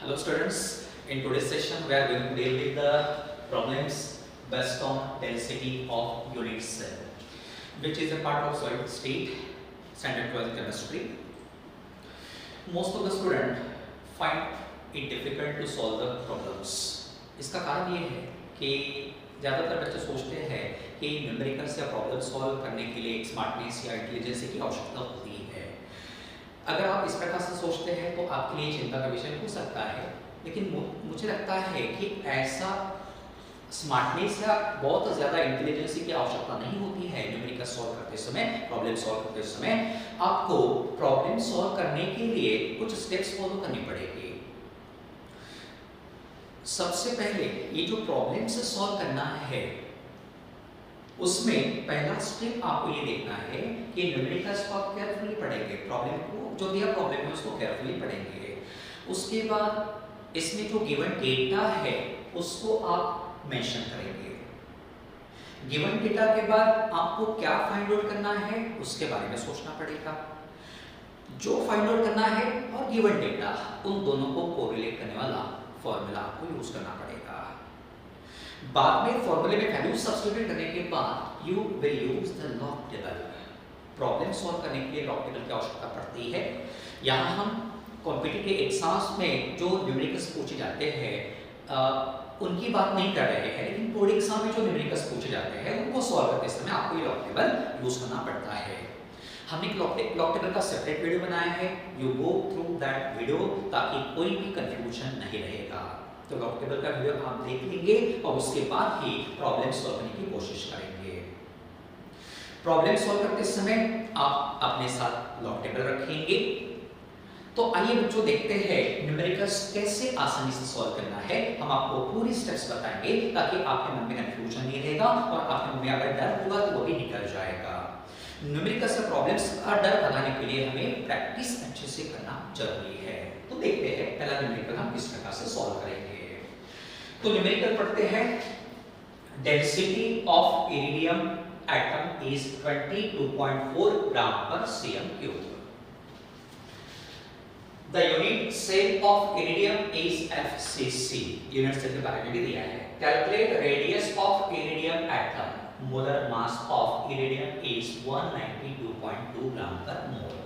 Hello students, in today's session we are going to deal with the problems based on density of unit cell, which is a part of solid state standard 12 chemistry. Most of the student find it difficult to solve the problems. इसका कारण ये है कि ज़्यादातर बच्चे सोचते हैं कि न्यूमेरिकल्स या प्रॉब्लम सॉल्व करने के लिए एक स्मार्टनेस या इंटेलिजेंस की आवश्यकता होती है। अगर आप इस प्रकार से सोचते हैं तो आपके लिए चिंता का विषय हो सकता है, लेकिन मुझे लगता है कि ऐसा स्मार्टनेस या बहुत ज़्यादा इंटेलिजेंस की आवश्यकता नहीं होती है। न्यूमेरिकल सॉल्व करते समय, प्रॉब्लम सॉल्व करते समय आपको प्रॉब्लम सॉल्व करने के लिए कुछ स्टेप्स फॉलो करने पड़ेंगे। सबसे पहले ये जो प्रॉब्लम से सॉल्व करना है उसमें पहला स्टेप आपको ये देखना है कि न्यूमेरिकल्स को आप केयरफुली पढ़ेंगे, प्रॉब्लम को जो दिया प्रॉब्लम है उसको केयरफुली पढ़ेंगे। उसके बाद इसमें जो गिवन डेटा है उसको आप मेंशन करेंगे। गिवन डेटा के बाद आपको क्या फाइंड आउट करना है उसके बारे में सोचना पड़ेगा। जो फाइंड आउट करना है और गिवन डेटा उन दोनों को कोरिलेट करने वाला फॉर्मूला आपको यूज करना पड़ेगा। बाद में फॉर्मूले में वैल्यू सब्स्टिट्यूट करने के बाद you will use the log table. Problem solve करने के लिए लॉग टेबल की आवश्यकता पड़ती है। यहाँ हम कॉम्पिटिटिव एग्जाम्स में जो न्यूमेरिकल्स पूछे जाते हैं उनकी बात नहीं कर रहे हैं, लेकिन बोर्ड एग्जाम में जो न्यूमेरिकल्स पूछे जाते हैं उनको सॉल्व करते समय आपको ये लॉग टेबल यूज करना पड़ता है। हमने एक लॉग टेबल का सेपरेट वीडियो बनाया है, you go through that video ताकि कोई भी कंफ्यूजन नहीं रहेगा। तो लॉग टेबल का वीडियो आप देख लेंगे और उसके बाद ही प्रॉब्लम सॉल्व करने की कोशिश करेंगे। प्रॉब्लम सॉल्व करते समय आप अपने साथ लॉग टेबल रखेंगे। तो आइए बच्चों देखते हैं न्यूमेरिकल्स कैसे आसानी से सॉल्व करना है। हम आपको पूरी स्टेप्स बताएंगे ताकि आपके मन में कंफ्यूजन नहीं रहेगा और आपके मन में अगर डर होगा तो वो भी निकल जाएगा। न्यूमेरिकल्स से प्रॉब्लम्स का डर भगाने के लिए हमें प्रैक्टिस अच्छे से करना जरूरी है। तो देखते हैं पहला न्यूमेरिकल हम किस प्रकार से सॉल्व करेंगे। तो न्यूमेरिकल पढ़ते हैं। Density of iridium atom is 22.4 gram per cm cube. The unit cell of iridium is FCC। Unit cell के बारे में भी दिया है। Calculate radius of iridium atom. Molar mass of iridium is 192.2 gram per mole.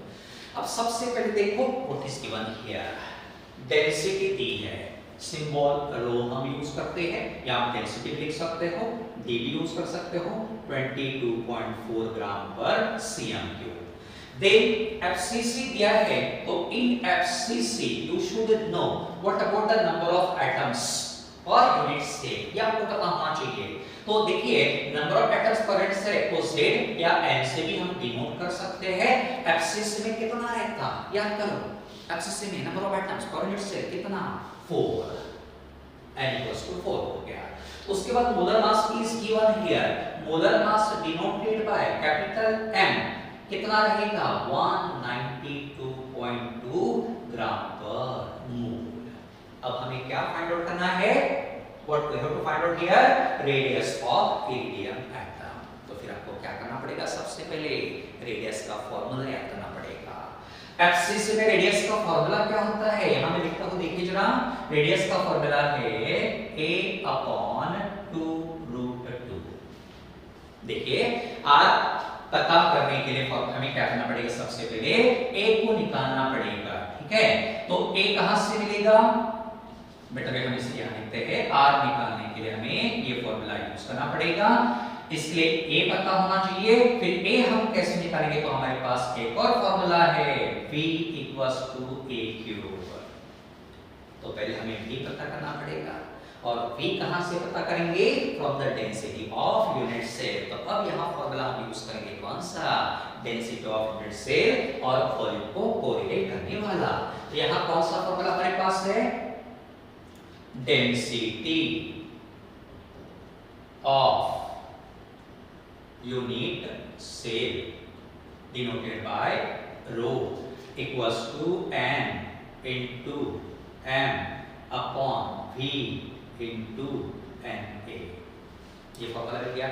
अब सबसे पहले देखो what is given here. Density दी है, सिंबल रो हम यूज करते हैं, या आप डेंसिटी लिख सकते हो, डी भी यूज कर सकते हो। 22.4 gram per cm cube. Then FCC दिया है, तो in FCC you should know what about the number of atoms per unit cell, ये आपको पता होना चाहिए। तो देखिए number of atoms per unit cell को Z या N से भी हम डिनोट कर सकते हैं। FCC में कितना रहता याद करो, FCC में number of atoms per unit cell कितना 4, N = 4 हो गया। उसके बाद molar mass is given here. Molar mass denoted by capital M कितना रहेगा 192.2 ग्राम पर मोल। अब हमें क्या फाइंड आउट करना है? What we have to find out here? Radius of iridium atom। तो फिर आपको क्या करना पड़ेगा? सबसे पहले रेडियस का फॉर्मूला याद करना पड़ेगा। FCC में रेडियस का फॉर्मूला क्या होता है? यहाँ मैं लिखता हूँ, देखिए जरा। रेडियस का फॉर्मूला है a/2√2। देखिए आज पता करने के लिए हमें क्या करना पड़ेगा? सबसे पहले a को निकालना पड़ेगा, ठीक है? तो a कहां से मिलेगा? बेटा हम इसे यहां लिखते हैं। r निकालने के लिए हमें ये फॉर्मूला यूज करना पड़ेगा, इसलिए a पता होना चाहिए। फिर a हम कैसे निकालेंगे? तो हमारे पास एक और फॉर्मूला है v = a³। तो पहले हमें v पता करना पड़ेगा और v कहां से पता करेंगे? From the density of unit cell. तो अब यहां फॉर्मूला हम यूज करेंगे कौन सा? डेंसिटी ऑफ यूनिट सेल और वॉल्यूम को कोरिलेट करने वाला। तो यहां कौन सा फॉर्मूला हमारे पास है? Density of unit cell denoted by rho equals to n into m upon v into na। ये फॉर्मूला रख दिया।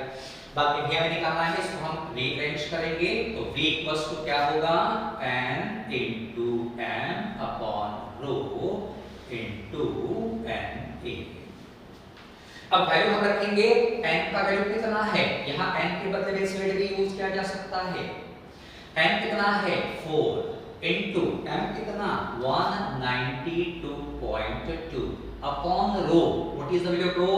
बाद में हमें निकालना है, इसको हम रीअरेंज करेंगे। तो v इक्वल्स टू क्या होगा? n into m upon रो into अब वैल्यू हम रखेंगे, n का वैल्यू कितना है, यहाँ n के बदले में z भी यूज किया जा सकता है। n कितना है 4 इनटू m कितना 192.2 upon rho, what is the value of rho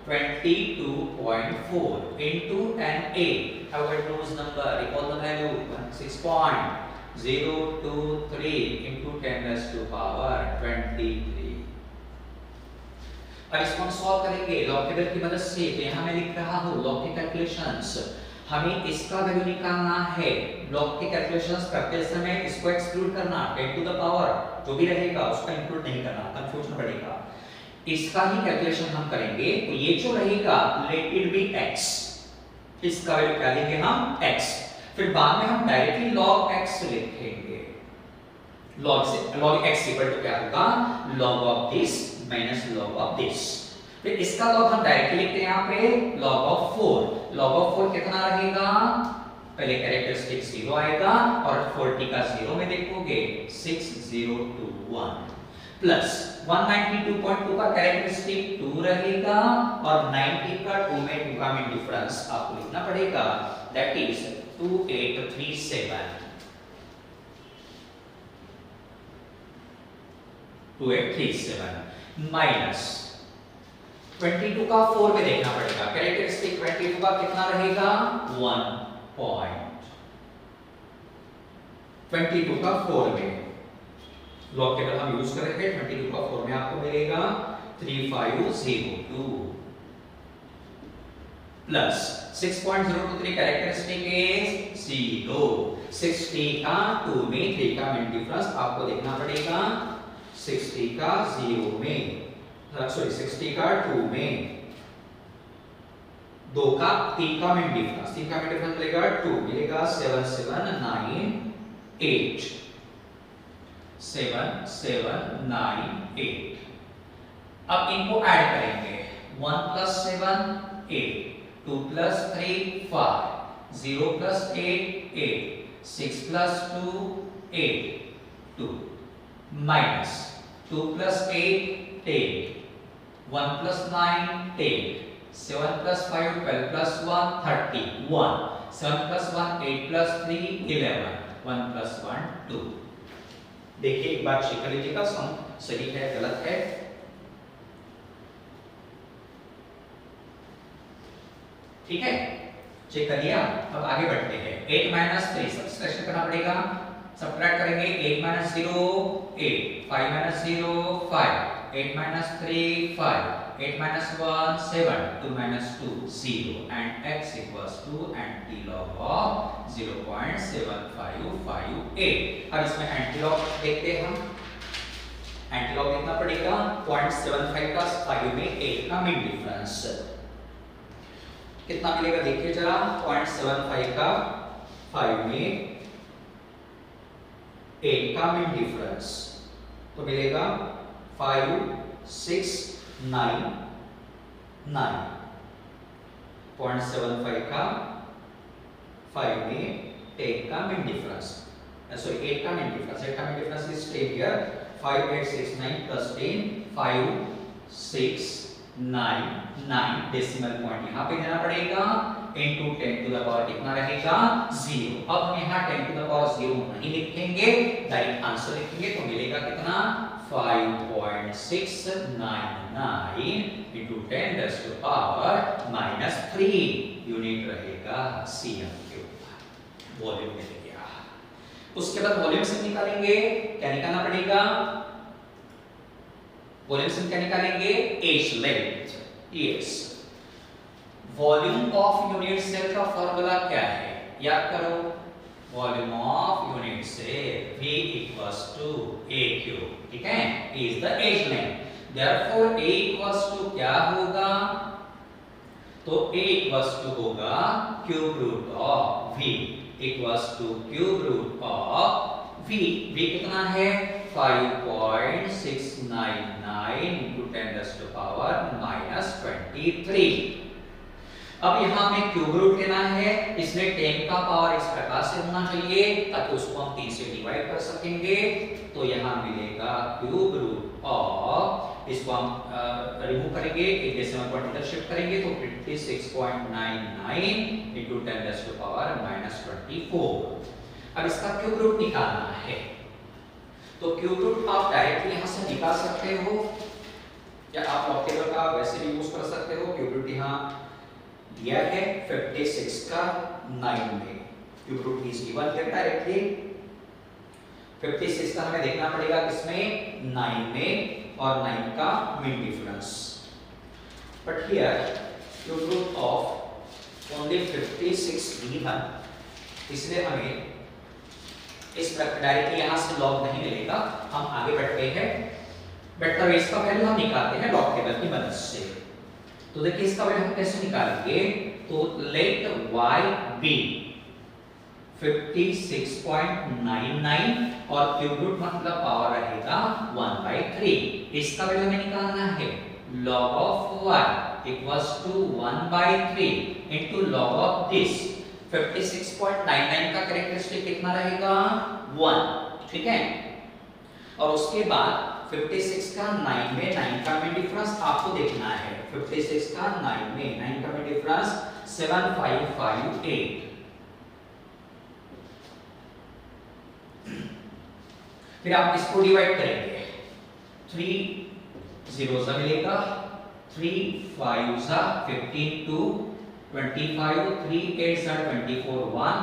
22.4 into NA. Avogadro's number, recall the value 6.023 into 10 raised to power 23. अब इसको हम सॉल्व करेंगे लॉग की मदद से। तो यहाँ मैं लिख रहा हूँ लॉग के कैलकुलेशंस, हमें इसका वैल्यू निकालना है। लॉग के कैलकुलेशंस करते समय इसको एक्सक्लूड करना, 10 टू द पावर जो भी रहेगा उसका इंक्लूड नहीं करना, कंफ्यूजन बढ़ेगा। इसका ही कैलकुलेशन हम करेंगे, तो ये जो रहेगा लेट इट बी x, इसका वैल्यू क्या लेंगे हम x, फिर बाद में हम डायरेक्टली log x लिखेंगे। log x इक्वल टू क्या होगा log of this minus log of this. फिर इसका log हम डायरेक्टली लिखते हैं यहाँ पे log ऑफ 4। log ऑफ 4 कितना रहेगा, पहले कैरेक्टरिस्टिक 0 आएगा और 40 का 0 में देखोगे 6021 प्लस 192.2 का कैरेक्टरिस्टिक 2 रहेगा और 90 का 2 में 2 का में डिफरेंस आपको लिखना पड़ेगा, दैट इज 2837 माइनस 22 का 4 में देखना पड़ेगा, कैरेक्टरिस्टिक 22 का कितना रहेगा 1 पॉइंट 22 का 4 में लॉग टेबल हम यूज करेंगे। 22 का 4 में आपको मिलेगा 3502 प्लस 6.023 कैरेक्टरिस्टिक इज 0, 60 का 2 में 3 का मिड डिफरेंस आपको देखना पड़ेगा, 60 का 0 में सॉरी 60 का 2 में 2 का 3 का मिड डिफरेंस, 3 का मिड डिफरेंस मिलेगा 2 मिलेगा 7798 7798। अब इनको ऐड करेंगे, 1 plus 7 8, 2 plus 3 5, 0 plus 8 8, 6 plus 2 8 2 minus 2 plus 8 10, 1 plus 9 10, 7 plus 5 12 plus 1 31, 7 plus 1 8 plus 3 11, 1 plus 1 2। देखिए एक बार चेक कर लीजिएगा सम सही है गलत है। ठीक है चेक कर लिया। अब आगे बढ़ते हैं, 8 माइनस 3 सब्ट्रैक्शन करना पड़ेगा, सब्ट्रैक्ट करेंगे 8 minus 0 8, 5 minus 0 5, 8 minus 3 5, 8 minus 1 7, 2 minus 2 0 and x equals to antilog of 0.7558। अब इसमें एंटीलॉग देखते हैं हम, एंटीलॉग देखना पड़ेगा 0.75 का 5 में 8 का मिड डिफरेंस कितना मिलेगा देखिए जरा, 0.75 का 5 में 8 का मिड डिफरेंस तो मिलेगा 5699, 0.75 का 5 में 10 का मिड डिफरेंस, सॉरी 8 का मिड डिफरेंस, 8 का mid difference is 10 here, 5869 plus 10 5699 decimal point यहाँ पे देना पड़ेगा into 10 to the power कितना रहेगा 0। अब हम यहाँ 10 to the power 0 नहीं लिखेंगे, डायरेक्ट आंसर लिखेंगे तो मिलेगा कितना 5.699 into 10 raised to power -3 unit रहेगा cm क्यूब, वॉल्यूम मिल गया। उसके बाद वॉल्यूम से निकालेंगे, क्या निकालना पड़ेगा, वॉल्यूम से क्या निकालेंगे edge length. Yes, volume of unit cell का फॉर्मूला क्या है याद करो, volume of unit cell V equals to A cube, ठीक है, is the edge length, therefore A equals to क्या होगा, तो A equals to होगा cube root of V equals to cube root of V कितना है 5.699 into 10 raised to power -23। अब यहाँ में क्यूब रूट लेना है, इसमें 10 का पावर इस प्रकार से होना चाहिए ताकि उसको हम 3 से डिवाइड कर सकेंगे, तो यहाँ मिलेगा क्यूब रूट ऑफ इसको हम रिमूव करेंगे, एक डेसिमल पॉइंट इधर शिफ्ट करेंगे तो 56.99 into 10⁻⁻24। अब इसका क्यूब रूट निकालना है, तो क्यूब रूट आप डायरेक्टली यहां से निकाल सकते हो या आप लॉग टेबल का वैसे भी यूज कर सकते हो। क्यूब रूट यहां दिया है 56 का 9 में, क्यूब रूट इज गिवन है डायरेक्टली। 56 का हमें देखना पड़ेगा किसमें, 9 में, और 9 का mean difference. But here cube root of only 56 given, इसलिए हमें इस डायरेक्टली यहां से लॉग नहीं मिलेगा, हम आगे बढ़ते हैं। वेक्टर वेज का वैल्यू हम निकालते हैं लॉग टेबल की मदद से। तो देखिए इसका वैल्यू हम कैसे निकालेंगे, तो लेट y बी 56.99 और क्यूब रूट मतलब पावर रहेगा 1/3। इसका वैल्यू हमें निकालना है, log of y equals to 1/3 into log of this 56.99 का कैरेक्टरिस्टिक कितना रहेगा, 1, ठीक है। और उसके बाद 56 का 9 में 9 का में डिफरेंस आपको देखना है। 56 का 9 में 9 का में डिफरेंस 7558। फिर आप इसको डिवाइड करेंगे, 3 0 सा मिलेगा, 3 5 सा 15 2 25, 3 8 सा 24 1,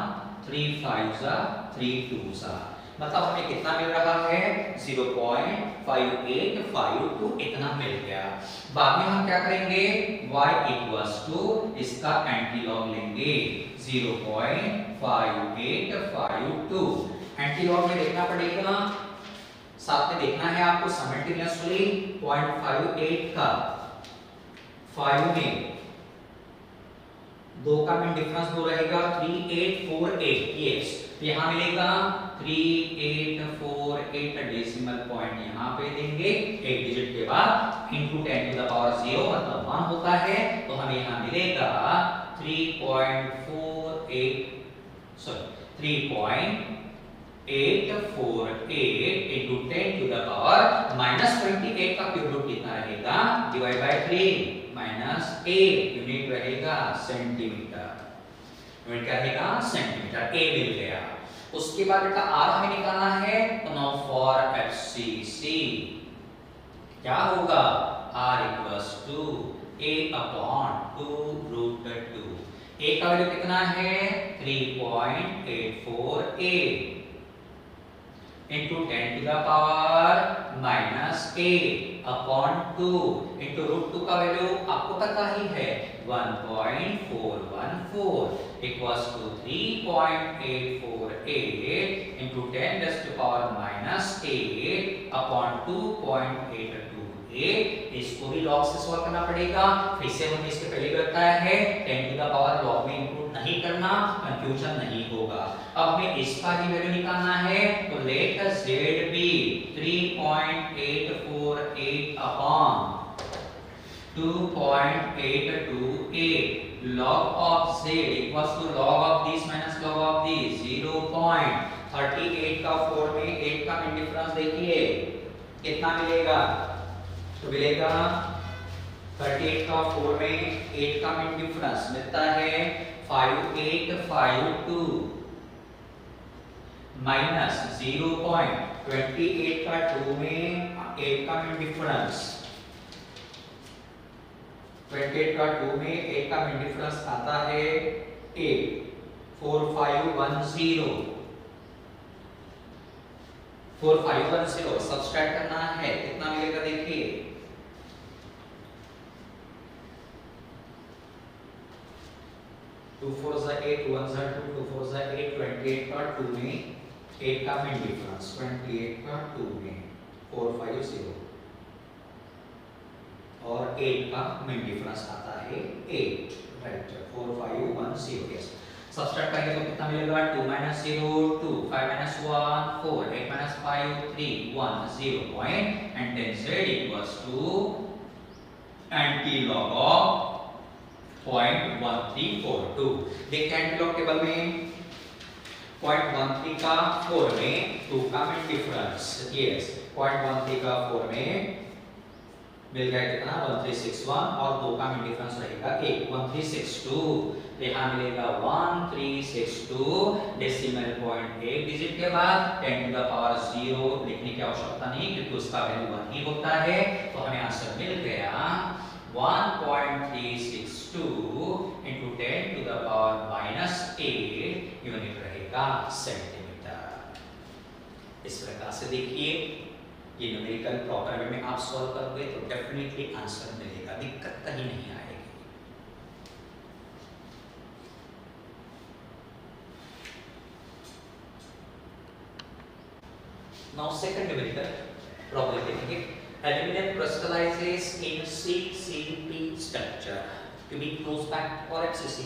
3 5 सा 3 2 सा, मतलब हमें कितना मिल रहा है, 0.5852 इतना मिल गया। बाद में हम क्या करेंगे, y इक्वल्स टू इसका एंटी लॉग लेंगे 0.5852। एंटी लॉग में देखना पड़ेगा, साथ में देखना है आपको साइमल्टेनियसली 0.58 का 5 में 2 का मीन डिफरेंस 2 रहेगा 3848, यस यहां मिलेगा 3848 डेसिमल पॉइंट यहां पे देंगे एक डिजिट के बाद, इनटू 10 टू द पावर 0 मतलब 1 होता है, तो हमें यहां मिलेगा 3.848 into 10 to the power -28 का क्यूब रूट कितना रहेगा, डिवाइड बाय 3 -8 यूनिट रहेगा सेंटीमीटर, यूनिट क्या रहेगा सेंटीमीटर, a मिल गया। उसके बाद बेटा r हमें निकालना है, तो नाउ फॉर FCC क्या होगा, r equals to a/2√2। a का वैल्यू कितना है, 3.848 into 10 to the power -8/2 into √2 का वैल्यू आपको पता ही है 1.414 equals to 3.848 into 10 raised to power -8/2.828। इसको भी लॉग से सॉल्व करना पड़ेगा, फिर से हमने इसके पहले बताया है 10 टू द पावर लॉग में इंक्लूड नहीं करना, कंफ्यूजन नहीं होगा। अब हमें इसका भी वैल्यू निकालना है, तो let z be 3.84/2.828 log of z equals to log of this minus log of this 0.38 का 4 में 8 का मीन डिफरेंस देखिए कितना मिलेगा, तो मिलेगा 38 का 4 में 8 का मीन डिफरेंस मिलता है 5852 माइनस 0.28 का 2 में 8 का मीन डिफरेंस, 28 का 2 में 8 का मीन डिफरेंस आता है 8, 4510 4510 सब्सट्रैक्ट करना है, कितना मिलेगा देखिए 2 4 8 1 2 2 4 8 28 का 2 में 8 का मीन डिफरेंस, 28 का 2 में 450 और 8 का मीन डिफरेंस आता है 8, राइट 4510, यस सब्सट्रैक्ट करेंगे तो कितना मिलेगा 2 - 0 2 5 - 1 4 8 - 5 3 1 0 and then z equals to anti-log of 0.1342। देखते हैं एंटी लॉग टेबल में 0.13 का 4 में 2 का मीन डिफरेंस, यस 0.13 का 4 में मिल गया कितना 1361 और 2 का मिड डिफरेंस रहेगा 1 1362। तो यहाँ मिलेगा 1362 डेसिमल पॉइंट एक डिजिट के बाद 10 टू द पावर 0 लिखने की आवश्यकता नहीं क्योंकि उसका वैल्यू 1 ही होता है। तो हमें आंसर मिल गया 1.362 into 10 to the power -8 unit रहेगा सेंटीमीटर। इस प्रकार से देखिए ये न्यूमेरिकल प्रॉपर वे में आप सॉल्व करोगे तो डेफिनेटली आंसर मिलेगा, दिक्कत कहीं नहीं आएगी। नाउ सेकंड न्यूमेरिकल प्रॉब्लम देखेंगे। Aluminium crystallizes in CCP structure to be close back or FCC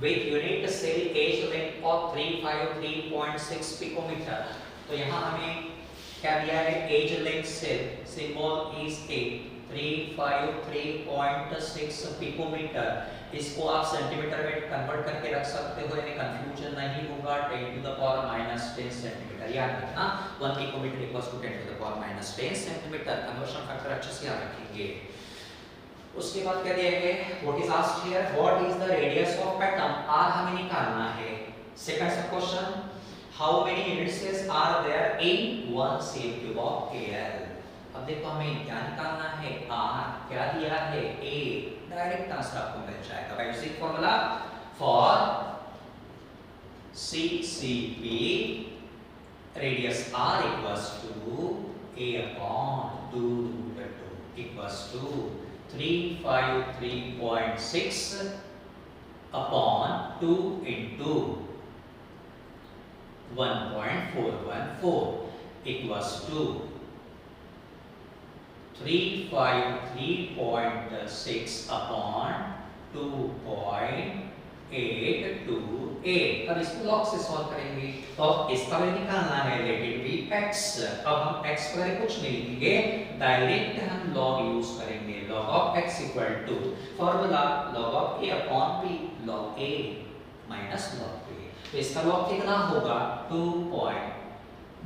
with unit cell age length of 353.6 picometer। तो यहाँ हमें क्या दिया है, edge length cell symbol is a 353.6 picometre. इसको आप सेंटीमीटर में कन्वर्ट करके रख सकते हो, यानी कंफ्यूजन नहीं होगा। 10 टू द पावर -10 सेंटीमीटर याद रखना, 1 picometre equals to 10 to the power -10 centimetre. Conversion factor अच्छे से याद रखेंगे। उसके बाद क्या दिया है, what is asked here, what is the radius of atom, r हमें निकालना है। Second sub question, how many unit cells are there in one cell cube of Al। अब देखो हमें क्या निकालना है, R क्या दिया है, A, डायरेक्ट आंसर आपको मिल जाएगा। Basic formula for CCP radius R equals to A upon 2√2 equals to 353.6 upon 2 into 1.414 equals to 353.6 upon 2.828। अब इसको लॉग से सॉल्व करेंगे तो इसका वैल्यू निकालना है, लेट इट बी x। अब हम x पर कुछ नहीं लिखेंगे, डायरेक्ट हम लॉग यूज करेंगे। log of x equal to formula log of a upon p, log a minus log b। तो इसका लॉग कितना होगा 2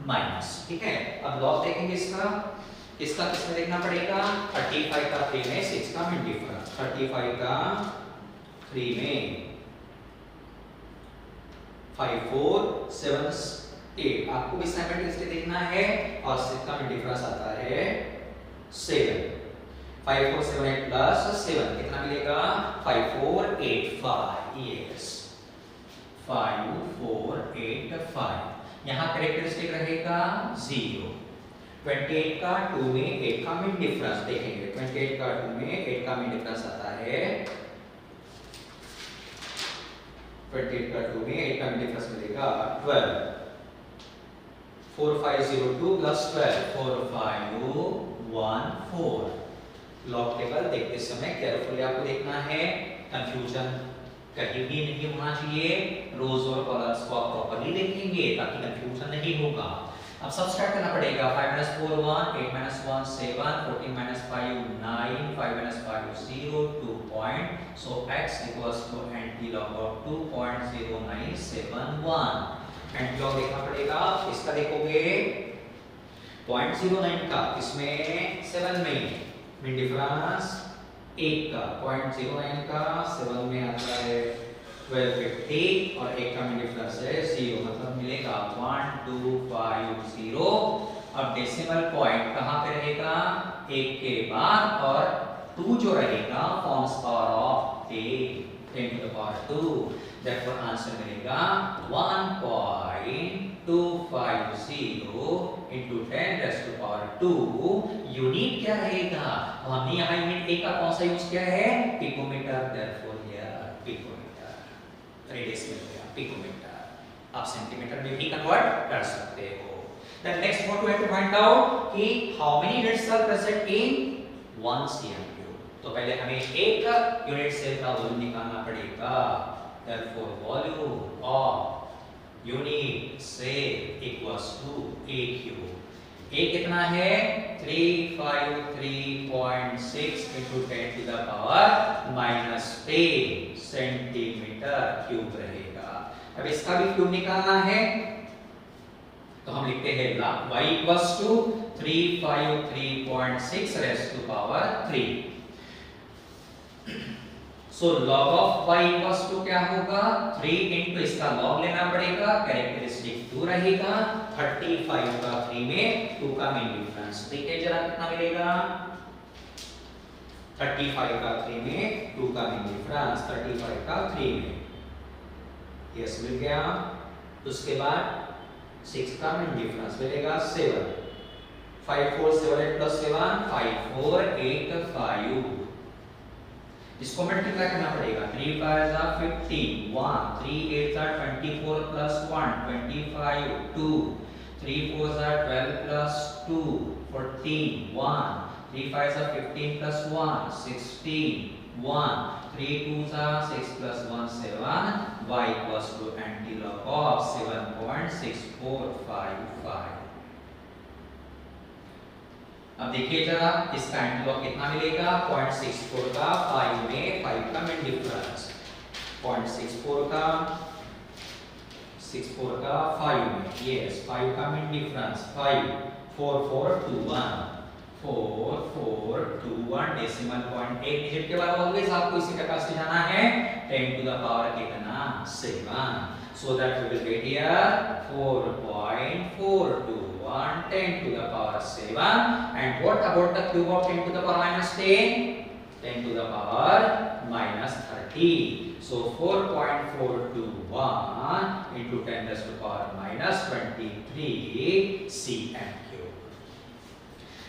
माइनस, ठीक है। अब लॉग देखेंगे इसका किसमें देखना पड़ेगा, 35 का 3 में 6 का मिड डिफरेंस, 35 का 3 में 5 4 7 8 आपको भी साइमल्टेनियसली देखना है, और 6 का मिड डिफरेंस आता है 7। 5 4 7 8 प्लस 7 कितना मिलेगा 5 4 8 5, यस 5 4 8 5। यहाँ कैरेक्टरिस्टिक रहेगा 0। 28 का 2 में 8 का मिड डिफरेंस देखेंगे, 28 का 2 में 8 का मिड डिफरेंस आता है 28 का 2 में 8 का मिड डिफरेंस मिलेगा 12। 4502 प्लस 12 4514। लॉग टेबल देखते समय केयरफुली आपको देखना है, कंफ्यूजन कहीं भी नहीं होना चाहिए। रोज और कॉलम्स को आप प्रॉपर्ली देखेंगे ताकि कंफ्यूजन नहीं होगा। अब सब्सट्रैक्ट करना पड़ेगा, 5 - 4 1, 8 - 1 7, 14 - 5 9, 5 - 5 0, 2 point, so x equals to anti-log of 2.0971। Anti-log देखना पड़ेगा, इसका देखोगे 0.09 का इसमें 7 में मिड डिफरेंस 1 का 0.09 का 7 में आता है 1250 और 1 का मिड डिफरेंस है 0, मतलब मिलेगा 1250। अब डेसिमल पॉइंट कहाँ पे रहेगा, 1 के बाद, और 2 जो रहेगा forms power of 10 to the power 2। therefore answer मिलेगा 1.250 into 10 raised to power 2। Unit क्या रहेगा, हमने यहाँ यूनिट A का कौन सा यूज किया है, picometre. therefore here picometre, radius मिल गया पिकोमीटर। आप सेंटीमीटर में भी कन्वर्ट कर सकते हो। then next what we have to find out कि how many units are present in 1 cm cube। तो पहले हमें एक यूनिट सेल का वॉल्यूम निकालना पड़ेगा। therefore volume of unit cell equals to a cube। a कितना है 353.6 into 10 to the power -10 centimetre cube रहेगा। अब इसका भी क्यूब निकालना है तो हम लिखते हैं y equals to 353.6 raised to power 3. So log of y equals to क्या होगा 3 into इसका log लेना पड़ेगा, कैरेक्टरिस्टिक 2 रहेगा, 35 का 3 में 2 का मीन डिफरेंस देखिए जरा कितना मिलेगा 35 का 3 में 2 का मीन डिफरेंस 35 का 3 में यस मिल गया। उसके बाद 6 का मीन डिफरेंस मिलेगा 7 5 4 7 8 plus 7 5 4 8 5 इसको मल्टीप्लाई करना पड़ेगा 3 5 15 1 3 8 24 plus 1 25 2 3 4 12 plus 2 14 1 3 5 15 plus 1 16 1 3 2 6 plus 1 7 y equals to antilog of 7.6455। अब देखिए जरा इसका एंटीलॉग कितना मिलेगा 0.64 का 5 में 5 का मीन डिफरेंस 0.64 का 5 में यस 5 का मीन डिफरेंस 5 4 4 2 1 4 4 2 1 डेसिमल पॉइंट एक डिजिट के बाद ऑलवेज आपको इसी प्रकार से जाना है 10 टू द पावर कितना 7 so that we will get here 4.421 10 to the power 7 and what about the cube of 10 to the power minus 10 10 to the power minus 30 so 4.421 into 10 raised to the power minus 23 cm cube।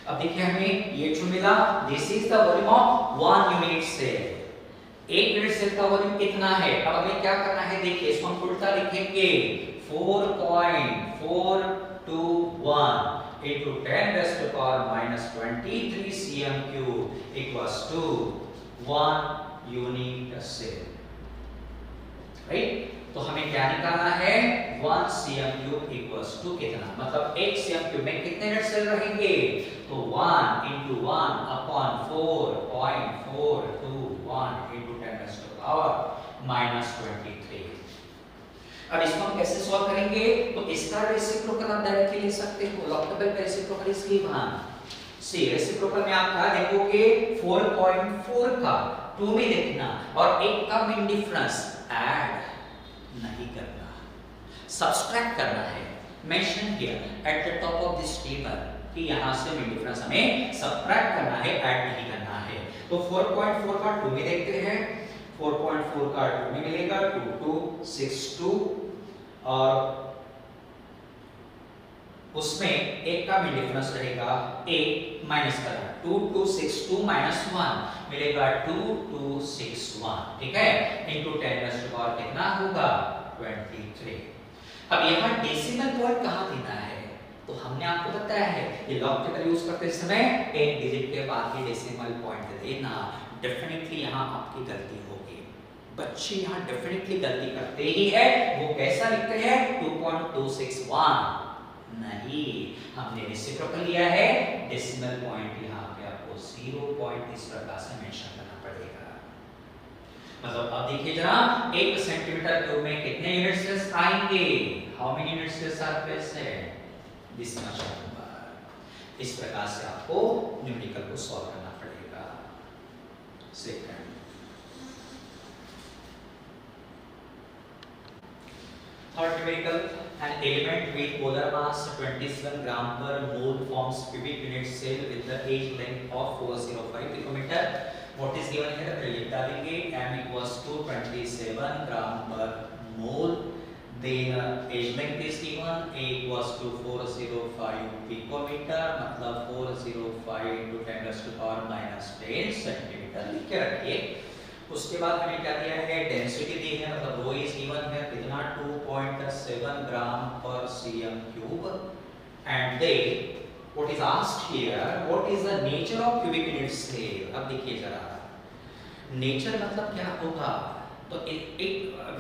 अब देखिए हमें ये जो मिला this is the volume of 1 unit cell. एक unit cell का volume कितना है अब हमें क्या करना है देखिए इसको हम उल्टा लिखेंगे 4.421 into 10 raised to the power minus 23 cm cube equals to 1 unit cell right. तो हमें क्या निकालना है 1 cm cube equals to कितना मतलब 1 cm cube में कितने यूनिट सेल रहेंगे तो 1 into 1 upon 4.421 into 10 raised to the power minus 23। अब इसको हम कैसे सॉल्व करेंगे तो इसका रेसिप्रोकल आप डायरेक्टली ले सकते हो लॉक्टेबल का reciprocal is given see reciprocal में आप क्या देखोगे 4.4 का 2 में देखना और 1 का मीन डिफरेंस ऐड नहीं करना सब्सट्रैक्ट करना है mention here at the top of this table कि यहां से मीन डिफरेंस हमें सब्ट्रैक्ट करना है ऐड नहीं करना है। तो 4.4 का 2 में देखते हैं 4.4 का 2 में मिलेगा 2262 और उसमें 1 का मीन डिफरेंस रहेगा 1 माइनस करना 2262 माइनस 1 मिलेगा 2261 ठीक है into 10 raised to the power कितना होगा 23। अब यहाँ डेसिमल पॉइंट कहाँ देना है तो हमने आपको बताया है ये लॉजिकल यूज करते समय एक डिजिट के बाद ही डेसिमल पॉइंट देना डेफिनेटली यहाँ आपकी गलती होगी बच्चे यहाँ डेफिनेटली गलती करते ही है वो कैसा लिखते हैं 2.261 नहीं हमने रेसिप्रोकल लिया है डेसिमल पॉइंट यहाँ पे आपको 0 पॉइंट इस प्रकार से मेंशन करना पड़ेगा मतलब अब देखिए जरा 1 सेंटीमीटर क्यूब में कितने यूनिट सेल्स आएंगे how many unit cells are present this much number इस प्रकार से आपको न्यूमेरिकल को सॉल्व करना पड़ेगा। Second third numerical an element with polar mass 27 gram per mole forms cubic unit cell with the age length of 405 picometer what is given here लिख डालेंगे m equals to 27 gram per mole then age length is given a equals to 405 picometer मतलब 405 into 10 raised to the power minus 10 centimeter लिख के रखिए। उसके बाद हमें क्या दिया है डेंसिटी दी है मतलब रो इज गिवन है कितना 2.7 gram per cm cube and then what is asked here what is the nature of cubic unit cell. अब देखिए जरा नेचर मतलब क्या होगा तो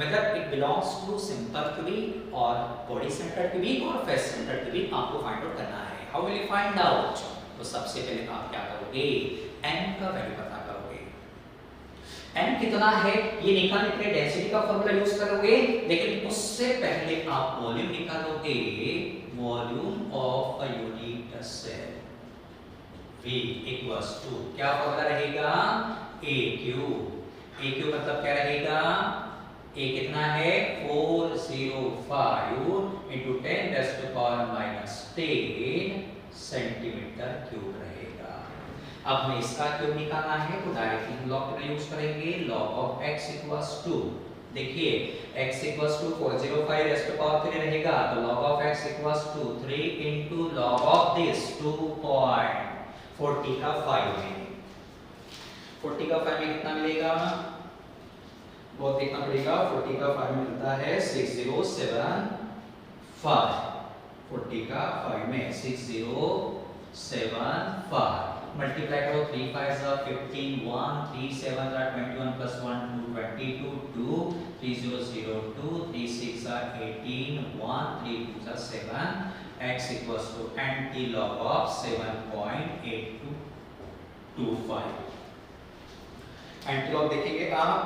whether it belongs to simple cubic or body centered cubic or face centered cubic आपको find out करना है। How will you find out तो सबसे पहले आप क्या करोगे n का वैल्यू पता करोगे n कितना है ये निकालने के लिए डेंसिटी का फॉर्मूला यूज करोगे लेकिन उससे पहले आप वॉल्यूम निकालोगे volume of a unit cell v equals to क्या फॉर्मूला रहेगा AQ मतलब क्या रहेगा A कितना है 405 into 10 raised to power minus 10 centimetre cube रहेगा। अब हमें इसका क्यूब निकालना है तो डायरेक्टली लॉग का यूज करेंगे log of x equals to देखिए x equals to 405 raised to power 3 रहेगा तो log of x equals to 3 into log of this 2.40 का 5 में 40 का 5 में कितना मिलेगा बहुत देखना पड़ेगा 40 का 5 में मिलता है 6075 40 का 5 में 6075 मल्टीप्लाई करो 3 5 are 15 1 3 7 are 21 plus 1 2 22 2 3 0 0 2 3 6 are 18 1 3 2 are 7 x equals to anti-log of 7.8225 antilog देखेंगे आप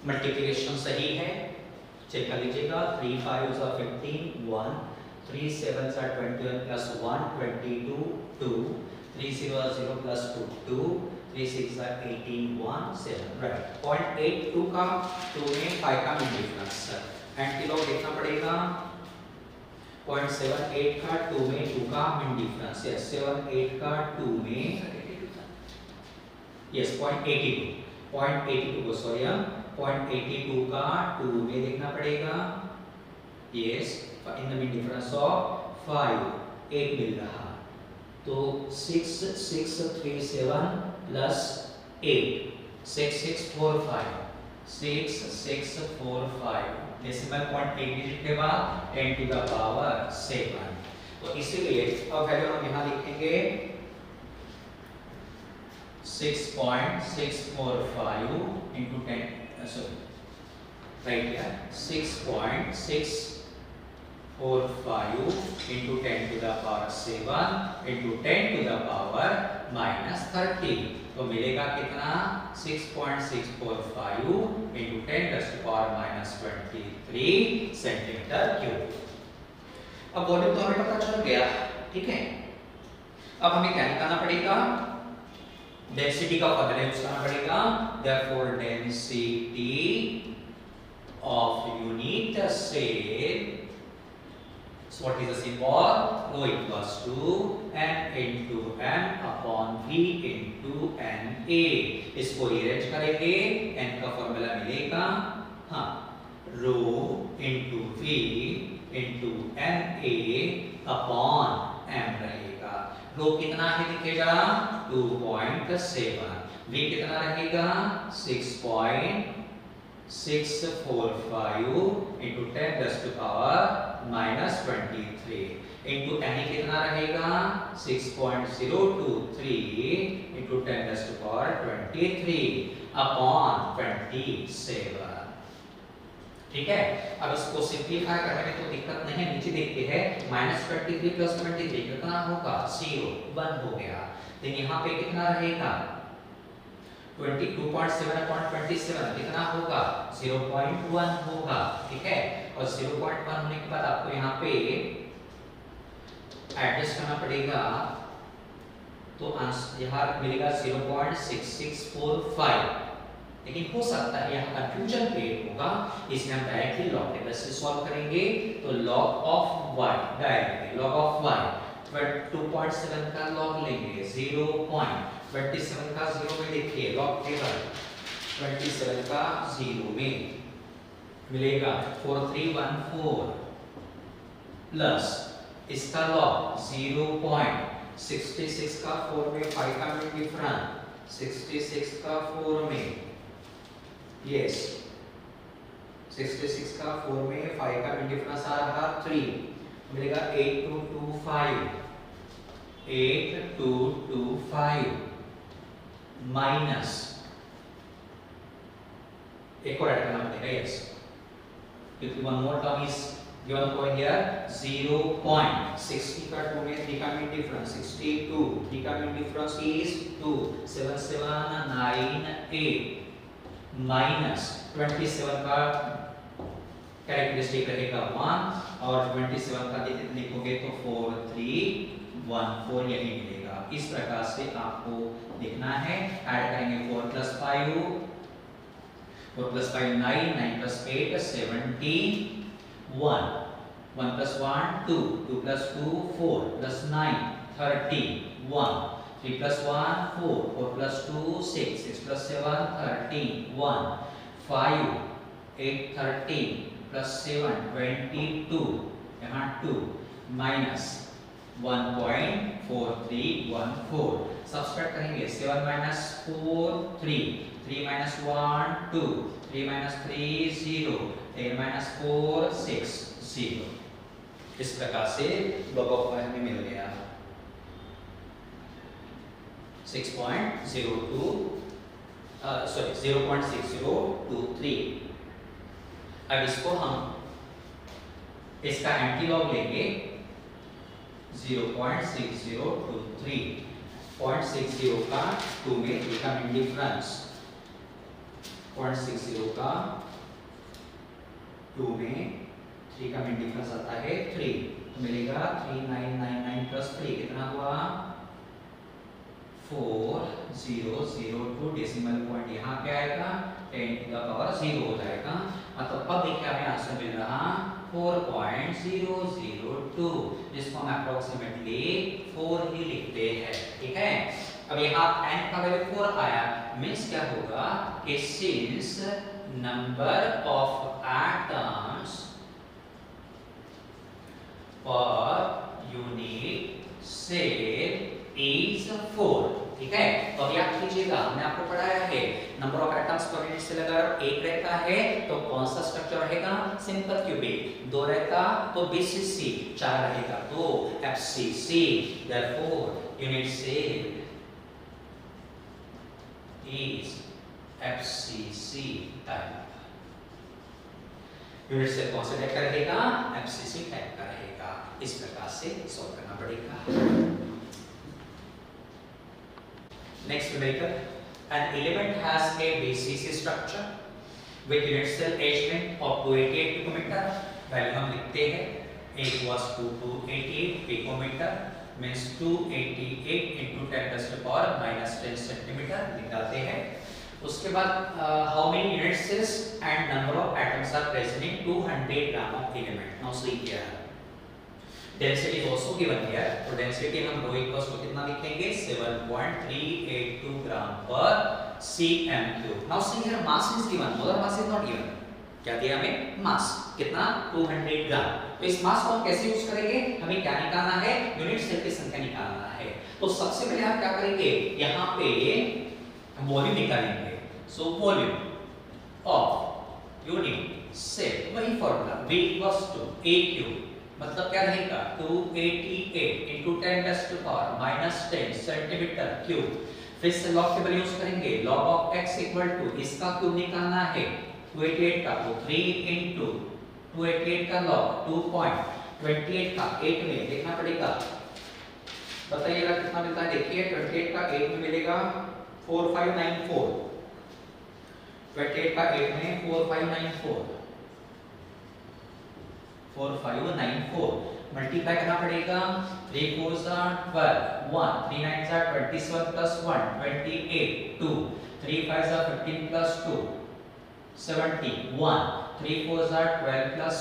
मल्टीप्लिकेशन सही है चेक कर लीजिएगा 3 5 are 15 1 3 7 are 21 plus 1 22 2 3 0 are 0 plus 2 2 3 6 are 18 1 7 right 0.82 का 2 में 5 का मिड डिफरेंस एंटीलॉग देखना पड़ेगा 0.78 का 2 में 2 का मिड डिफरेंस यस 78 का 2 में यस 0.82 को सॉरी 0.82 का 2 में देखना पड़ेगा yes in the mean difference of 5 8 मिल रहा तो 6637 plus 8 6645 डेसिमल पॉइंट एक डिजिट के बाद 10 to the power 7 तो इसीलिए अब वैल्यू हम यहाँ लिखेंगे 6.645 into 10 sorry right here 6.645 into 10 to the power 7 into 10 to the power minus 30 तो मिलेगा कितना 6.645 into 10 raised to power minus 23 centimetre cube. अब वॉल्यूम तो हमें पता चल गया ठीक है अब हमें क्या निकालना पड़ेगा डेंसिटी का फॉर्मूला यूज करना पड़ेगा therefore density of unit cell so what is the symbol rho equals to n into m upon v into na इसको इरेज करेंगे n का फॉर्मूला मिलेगा हाँ rho into v into na upon m रहेगा रो कितना है दिखेगा 2.7 v कितना रहेगा 6.645 into 10 raised to power minus 23 into n कितना रहेगा 6.023 into 10 raised to power 23 upon 27 ठीक है अब इसको सिंपलीफाई करने में तो दिक्कत नहीं है नीचे देखते हैं -23 plus 23 कितना होगा 0 1 हो गया तो यहाँ पे कितना रहेगा 22.7 upon 27 कितना होगा 0.1 होगा ठीक है और 0.1 होने के बाद आपको यहाँ पे एडजस्ट करना पड़ेगा तो यहाँ मिलेगा 0.6645 लेकिन हो सकता है यहाँ कंफ्यूजन क्रिएट होगा इसलिए हम डायरेक्टली लॉग टेबल से सॉल्व करेंगे तो log of y directly log of y but 2.7 का log लेंगे 0.27 का 0 में देखिए log टेबल 27 का 0 में मिलेगा 4314 प्लस इसका log 0.66 का 4 में 5 का मिड डिफरेंस 66 का 4 में यस 66 का 4 में 5 का मिड डिफरेंस आ रहा 3 मिलेगा 8225 माइनस एक और ऐड करना पड़ेगा यस क्योंकि one more term is given point here 0.60 का 2 में 3 का मिड डिफरेंस 62 3 का मिड डिफरेंस इज 2 7798 माइनस 27 का कैरेक्टरिस्टिक रहेगा 1 और 27 का लिखोगे तो 4 3 1 4 यही मिलेगा। इस प्रकार से आपको लिखना है। ऐड करेंगे 4 + 5 4 + 5 9 9 + 8 17 1 1 + 1 2 2 + 2 4 + 9 13 1 3 + 1 4 4 + 2 6 6 + 7 13 1 5 8 13 + 7 22 यहाँ 2 minus 1.4314 सब्सट्रैक्ट करेंगे 7 - 4 3 3 - 1 2 3 - 3 0 10 - 4 6 0। इस प्रकार से log of y हमें मिल गया 6.02 सॉरी 0.6023। अब इसको हम इसका एंटी लॉग लेंगे 0.6023 0.60 का 2 में 3 का मीन डिफरेंस 0.60 का 2 में 3 का मीन डिफरेंस आता है 3 तो मिलेगा 3999 + 3 कितना हुआ 4002 डेसिमल पॉइंट यहाँ पे आएगा 10⁻0 हो जाएगा। मतलब अब देखिए हमें आंसर मिल रहा 4.002 जिसको हम अप्रोक्सीमेटली 4 ही लिखते हैं। ठीक है। अब यहाँ n का वैल्यू 4 आया मींस क्या होगा कि since number of atoms per unit cell is 4। ठीक है। तो अब याद कीजिएगा हमने आपको पढ़ाया है number of atoms per unit cell अगर 1 रहता है तो कौन सा स्ट्रक्चर रहेगा सिंपल क्यूबिक, 2 रहता तो बीसीसी, 4 रहेगा तो FCC. Therefore unit cell is FCC type. Unit cell कौन सा टाइप का रहेगा एफसीसी टाइप का रहेगा। इस प्रकार से सॉल्व करना पड़ेगा। Next numerical, an element has a BCC structure with unit cell arrangement of 288 picometer. Value हम लिखते हैं equals to 288 picometer means 288 into 10⁻⁻10 centimeter निकालते हैं। उसके बाद how many unit cells and number of atoms are present in 200 gram of element. Now see here. Density is also given here. तो density हम rho equals to कितना लिखेंगे 7.382 gram per cm3. Now see here mass is given, molar mass is not given. क्या दिया हमें mass कितना 200 ग्राम। तो इस mass को हम कैसे यूज करेंगे हमें क्या निकालना है यूनिट सेल की संख्या निकालना है। तो सबसे पहले हम क्या करेंगे यहाँ पे वॉल्यूम निकालेंगे। So volume of unit cell वही formula V equals to AQ मतलब क्या रहेगा 288 into 10⁻⁻10 सेंटीमीटर क्यूब। फिर से लॉग टेबल यूज करेंगे log of x equal to इसका क्यूब निकालना है 288 का तो 3 into 288 का log 2.28 का 8 में देखना पड़ेगा। बताइएगा कितना मिलता है देखिए 28 का 8 में मिलेगा 4594 28 का 8 में 4594 मल्टीप्लाई करना पड़ेगा 3 4 12 1 3 9 27 plus 1 28 2 3 5 15 plus 2 70 1 3 4 12 plus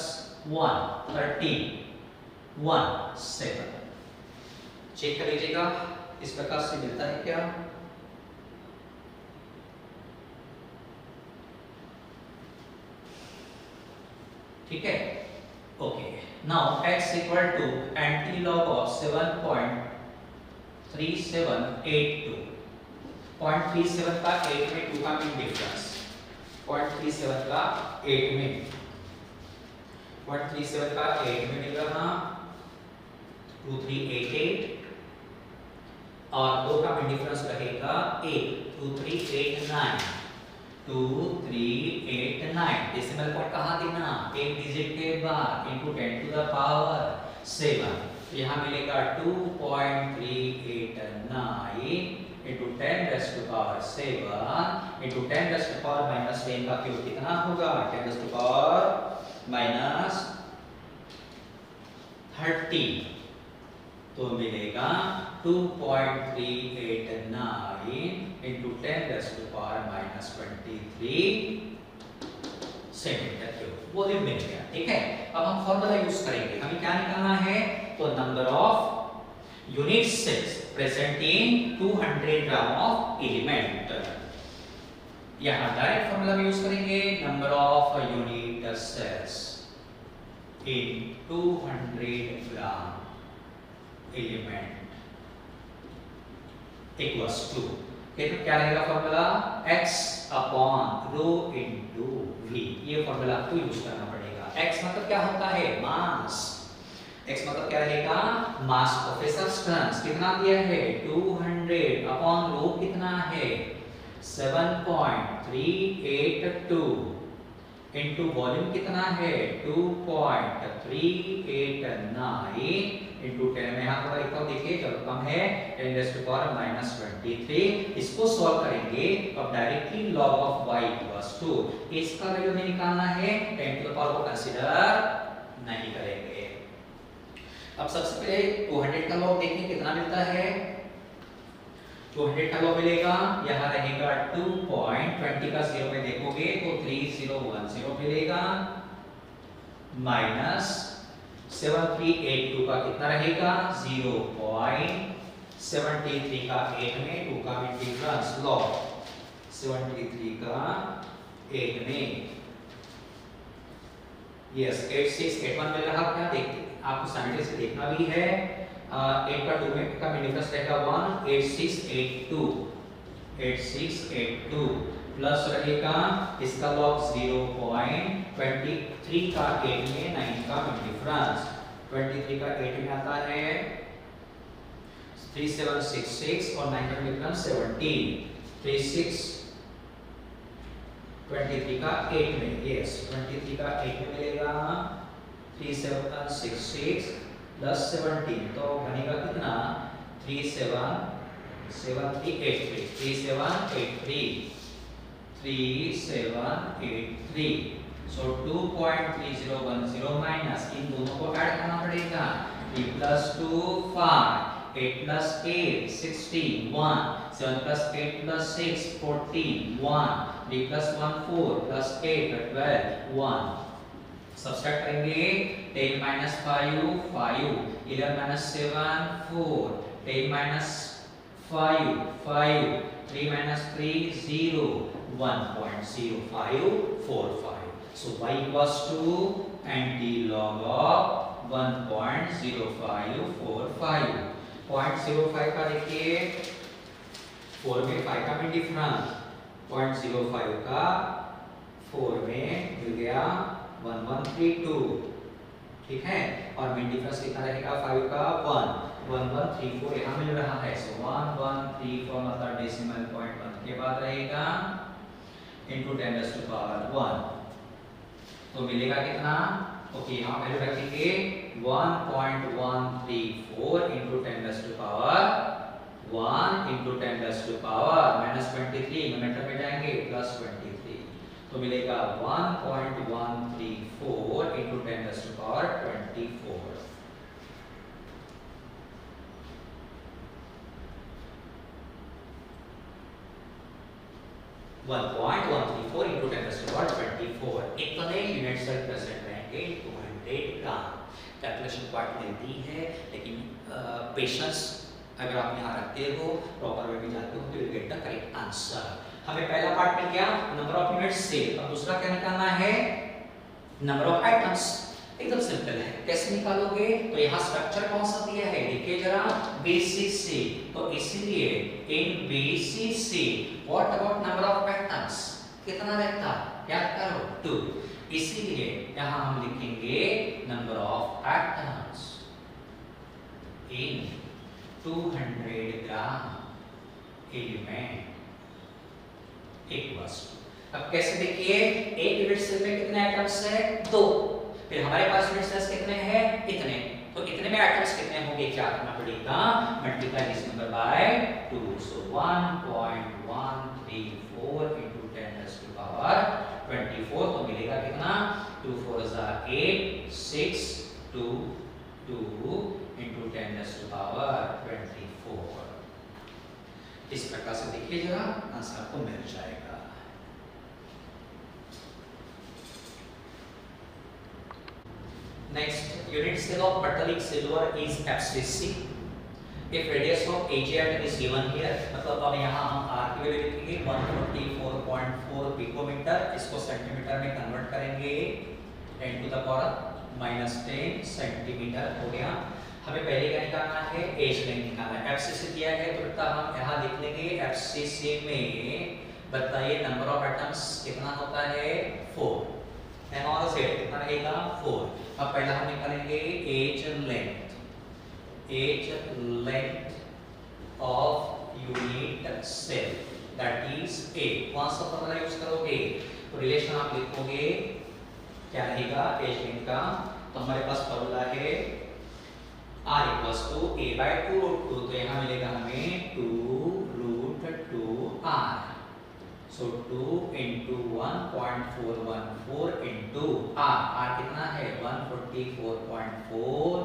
1 13 1 7। चेक कर लीजिएगा इस प्रकार से मिलता है क्या। ठीक है okay. Now x equal to anti log of 7.3782 0.37 का 8 में 2 का मीन डिफरेंस 0.37 का 8 में 0.37 का 8 में मिल रहा 2388 और 2 का मीन डिफरेंस रहेगा 8 2389 2389 डेसिमल पॉइंट कहाँ देना एक डिजिट के बाद इनटू 10 टू द पावर 7 तो यहाँ मिलेगा 2.389 into 10 raised to power 7 into 10 raised to power -10 का क्यूब कितना होगा 10 रेज़ टू पावर माइनस 30 तो मिलेगा 2.389 इंटू 10⁻⁻23 सेंटीमीटर क्यूब वॉल्यूम मिल गया। ठीक है, अब हम फॉर्मूला यूज करेंगे। हमें क्या निकालना है? तो number of unit cells present in 200 gram of element. यहां डायरेक्ट फॉर्मूला में यूज करेंगे। Number of unit cells in 200 gram element equals to, क्या रहेगा formula? x upon rho into v। ये फॉर्मूला आपको यूज करना पड़ेगा। x मतलब क्या होता है? मास। x मतलब क्या रहेगा? Mass of a substance. कितना दिया है? 200 अपॉन रो कितना है? 7.382 इनटू वॉल्यूम कितना है? 2.389 इनटू 10 में यहां थोड़ा लिखा हूं, देखिए चलो कम है 10⁻⁻23। इसको सॉल्व करेंगे। अब directly log of y equals to इसका वैल्यू हमें निकालना है। 10 टू द पावर को कंसीडर नहीं करेंगे। अब सबसे पहले 200 का log देखिए कितना मिलता है। 200 का log मिलेगा, यहाँ रहेगा 2.20 का 0 में देखोगे तो 3010 मिलेगा, माइनस 7382 का कितना रहेगा? 0.73 का 8 में 2 का में डिफरेंस log 73 का 8 में यस 8681 मिल रहा। क्या देखते आपको साइमेट्री से देखना भी है। 8 का 2 में का डिफरेंस रहेगा 8682 प्लस रहेगा इसका log 0.23 का 8 में 9 का डिफरेंस 23 का 8 में आता है 3766 और 9 का डिफरेंस 17 23 का 8 में यस 23 का 8 में मिलेगा 3766 प्लस 17 तो बनेगा कितना? 3783 सो 2.3010 माइनस इन दोनों को ऐड करना पड़ेगा। 3 plus 2 5 8 plus 8 16 1 7 plus 8 plus 6 14 1 3 plus 1 4 plus 8 12 1 subtract करेंगे। 10 minus 5 5 11 minus 7 4 10 minus 5 5 3 minus 3 0 1.0545 so y equals to anti-log of 1.0545 0.05 का देखिए 4 में 5 का में डिफरेंस 0.05 का 4 में मिल गया 1132। ठीक है, और मिड डिफरेंस कितना रहेगा? 5 का 1134 यहाँ मिल रहा है। सो 1134 मतलब डेसिमल पॉइंट 1 के बाद रहेगा इनटू 10⁻1 तो मिलेगा कितना? ओके, यहाँ वैल्यू रखेंगे 1.134 इनटू 10⁻1 इनटू 10⁻⁻23 मोमेंटम में जाएंगे प्लस 23 तो मिलेगा 1.134 इनटू 10⁻24 1.134 into 10⁻24 इतने यूनिट सेल प्रेजेंट रहेंगे 200 ग्राम। कैलकुलेशन पार्ट मिलती है लेकिन पेशेंस अगर आप यहाँ रखते हो प्रॉपर वे में जाते हो तो you get the correct answer. हमें पहला पार्ट मिल गया नंबर ऑफ यूनिट सेल। अब दूसरा क्या निकालना है? Number of items. एकदम सिंपल है, कैसे निकालोगे? तो यहाँ स्ट्रक्चर कौन सा दिया है देखिए जरा, BCC। तो इसीलिए इन BCC what about number of atoms कितना रहता? याद करो 2। इसीलिए यहाँ हम लिखेंगे number of atoms in 200 gram element equals. अब कैसे देखिए, एक यूनिट सेल में कितने एटम्स है? 2। फिर हमारे पास यूनिट सेल्स कितने हैं? इतने। तो इतने में एटम्स कितने होंगे? क्या करना पड़ेगा? Multiply this number by 2। So 1.134 into 10⁻24 तो मिलेगा कितना? 2 4 8, 6 2 2 into 10 raised to power 24। इस प्रकार से देखिए जरा आंसर आपको मिल जाएगा। Next, unit cell of metallic silver is FCC if radius of AG atom is given here। मतलब अब यहाँ हम R की वैल्यू लिखेंगे 144.4 पिकोमीटर, इसको सेंटीमीटर में कन्वर्ट करेंगे 10 to the power -10 सेंटीमीटर हो गया। हमें पहले क्या निकालना है, एज लेंथ निकालना है। FCC दिया है तो बेटा हम यहाँ लिख लेंगे FCC में बताइए नंबर ऑफ एटम्स कितना होता है 4, एन और जेड कितना रहेगा 4। अब पहला हम निकालेंगे edge length of unit cell that is a. कौन सा फॉर्मूला यूज करोगे, तो रिलेशन आप लिखोगे क्या रहेगा एज लेंथ का, तो हमारे पास फॉर्मूला है R इक्वल्स टू a/2√2, तो यहाँ मिलेगा हमें 2√2r। सो 2 into 1.414 into r कितना है 144.4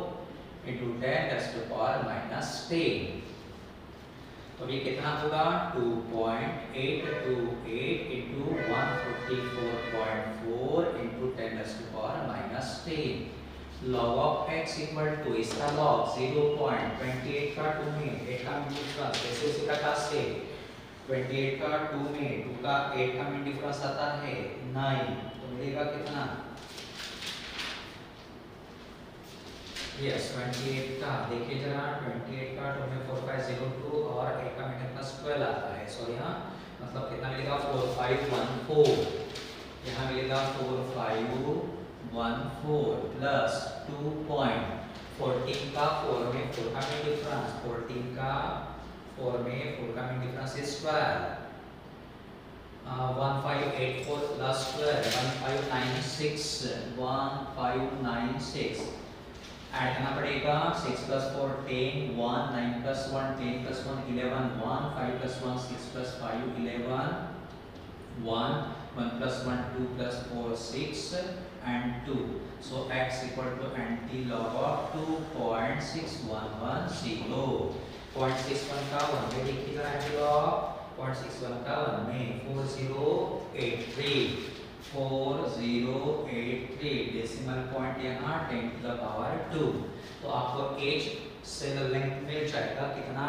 into 10 raised to power -10। तो ये कितना होगा 2.828 into 144.4 into 10 raised to power -10। log of x equal to इसका log 0.28 का 2 में 8 का मिड डिफरेंस, जैसे उसी प्रकार से 28 का 2 में 2 का 8 का मिड डिफरेंस आता है 9, तो मिलेगा कितना यस 28 का, देखिए जरा 28 का 2 में 4502 और 8 का मिड डिफरेंस 12 आता है। सो यहाँ मतलब कितना मिलेगा 4514, यहाँ मिलेगा 4514 प्लस 2.14 का 4 में 4 का मिड डिफरेंस, 14 का 4 में 4 का mid difference is 12, 1584 plus 12 1596 add करना पड़ेगा 6 plus 4 10 1 9 plus 1 10 plus 1 11 1 5 plus 1 6 plus 5 11 1 1 plus 1 2 plus 4 6 and 2। So x equal to anti-log of 2.6110। 0.61 का 1 में देखिएगा anti-log, 0.61 का 1 में 4083 डेसिमल पॉइंट यहाँ 10 to the power 2। तो आपको एज सेल लेंथ मिल जाएगा कितना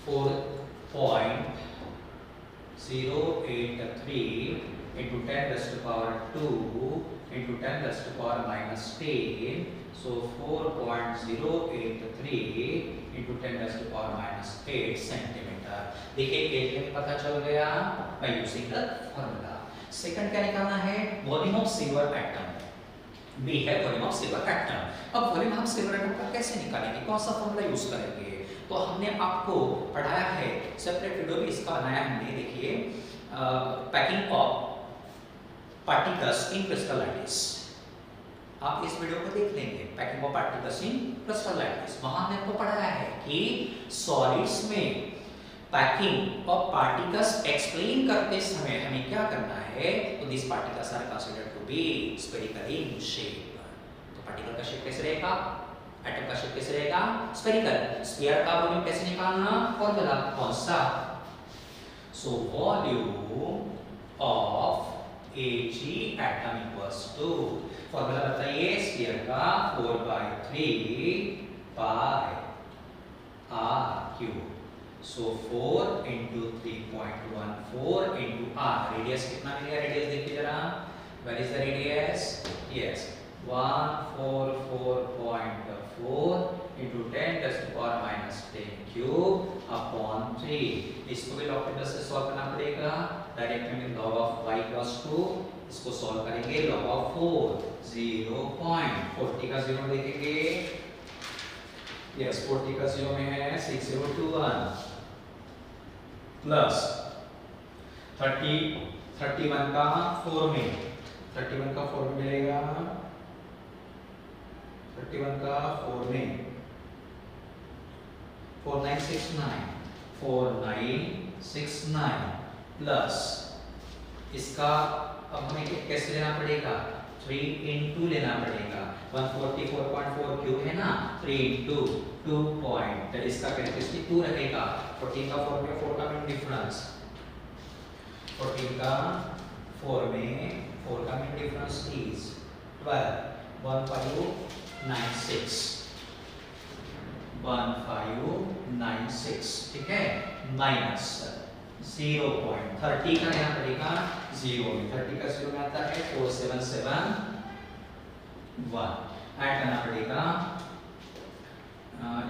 4.083 into 10 raised to power 2 into 10 raised to power -10। So 4.083 into 10 raised to power -8 centimetre. देखिए एज लेंथ पता चल गया by using the formula. Second क्या निकालना है, volume of silver atom. B है वॉल्यूम ऑफ सिल्वर एटम। अब वॉल्यूम ऑफ सिल्वर एटम का कैसे निकालेंगे, कौन सा फॉर्मूला यूज करेंगे, तो हमने आपको पढ़ाया है, सेपरेट वीडियो भी इसका बनाया हमने। देखिए packing of particles in crystal lattice, आप इस वीडियो को देख लेंगे, packing of particles in crystal lattice. वहां हमने आपको पढ़ाया है कि सॉलिड्स में पैकिंग ऑफ पार्टिकल्स एक्सप्लेन करते समय हमें क्या करना है, तो this particles are considered to be spherical in shape. तो पार्टिकल का शेप कैसे रहेगा, एटम का शेप कैसे रहेगा स्फेरिकल। स्फीयर का वॉल्यूम कैसे निकालना, फॉर्मूला कौन सा, so volume of Ag atom equals to, formula बताइए स्फीयर का 4/3 पाई r क्यूब। सो 4 into 3.14 into r। रेडियस कितना मिलेगा, रेडियस देखिए जरा, where is the radius, yes 144.4 into 10 raised to power -10 cube upon 3। इसको भी लॉग मेथड से सॉल्व करना पड़ेगा, डायरेक्ट में log of y plus 2, इसको सॉल्व करेंगे log of 4 0.40 का 0 लिखेंगे, यस 40 का 0 में है 6021 प्लस 31 का 4 में 31 का 4 में मिलेगा, 31 का 4 में 4969 प्लस इसका अब हमें कैसे लेना पड़ेगा, 3 into लेना पड़ेगा, 144.4 क्यूब है ना, 3 into 2 पॉइंट, तो इसका कैरेक्टरिस्टिक 2 रहेगा। 14 का 4 में 4 का मिन डिफरेंस, 14 का 4 में 4 का मिन डिफरेंस इज 12, 1596, 1596, ठीक है, माइनस 0.30 का यहाँ पड़ेगा 0 में, 30 का 0 में आता है 4771, ऐड करना पड़ेगा।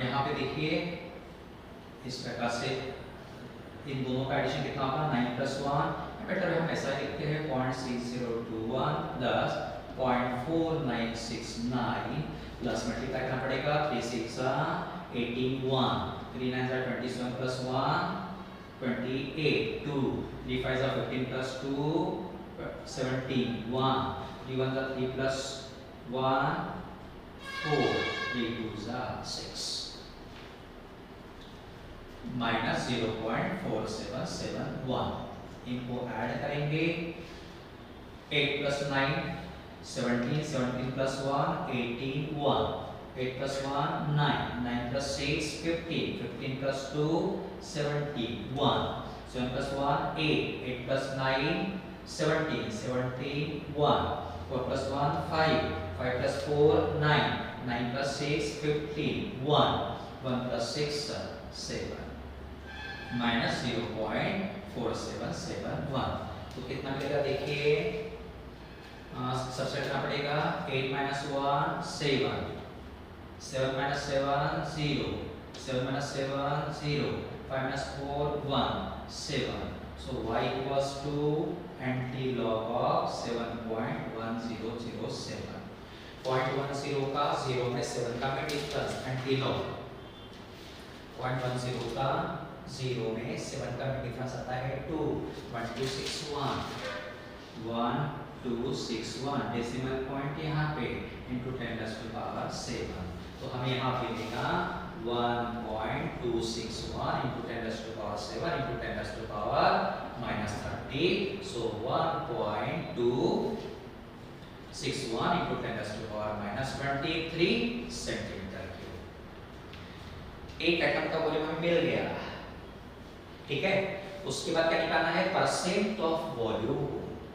यहाँ पे देखिए इस प्रकार से इन दोनों का एडिशन कितना होगा, 9 + 1, बेटर हम ऐसा लिखते हैं 0.6021 प्लस 0.4969 प्लस मल्टीप्लाई करना पड़ेगा 3 6 18 1 3 9 27 प्लस 1 28 2 3 5 15 प्लस 2 17 1 3 1 3 प्लस 1 4 3 2 6 माइनस 0.4771, इनको ऐड करेंगे 8 + 9 17, 17 + 1 18 1, 8 + 1 9, 9 + 6 15, 15 + 2 17 1, 7 + 1 8, 8 + 9 17, 17 1, 4 + 1 5, 5 + 4 9, 9 + 6 15 1, 1 + 6 7 माइनस 0.4771, तो कितना मिलेगा देखिए, सबसे करना पड़ेगा 8 - 1 7, 7 - 7 0, 7 - 7 0, 5 - 4 1 7, so y equals to anti-log of 7.1007, 0.10 का 0 में 7 का डिफरेंस, एंटी-लॉग 0.10 का 0 में 7 का डिफरेंस आता है 2, 1261, 1261 डेसिमल पॉइंट यहाँ पे इंटू 10⁻⁷, तो हमें यहाँ पे मिलेगा 1.261 इंटू 10⁻⁷ इंटू 10⁻⁻30, सो 1.261 इंटू 10⁻⁻23 सेंटीमीटर क्यूब। एक एटम का वॉल्यूम हमें मिल गया, ठीक है। उसके बाद क्या निकालना है, percent of volume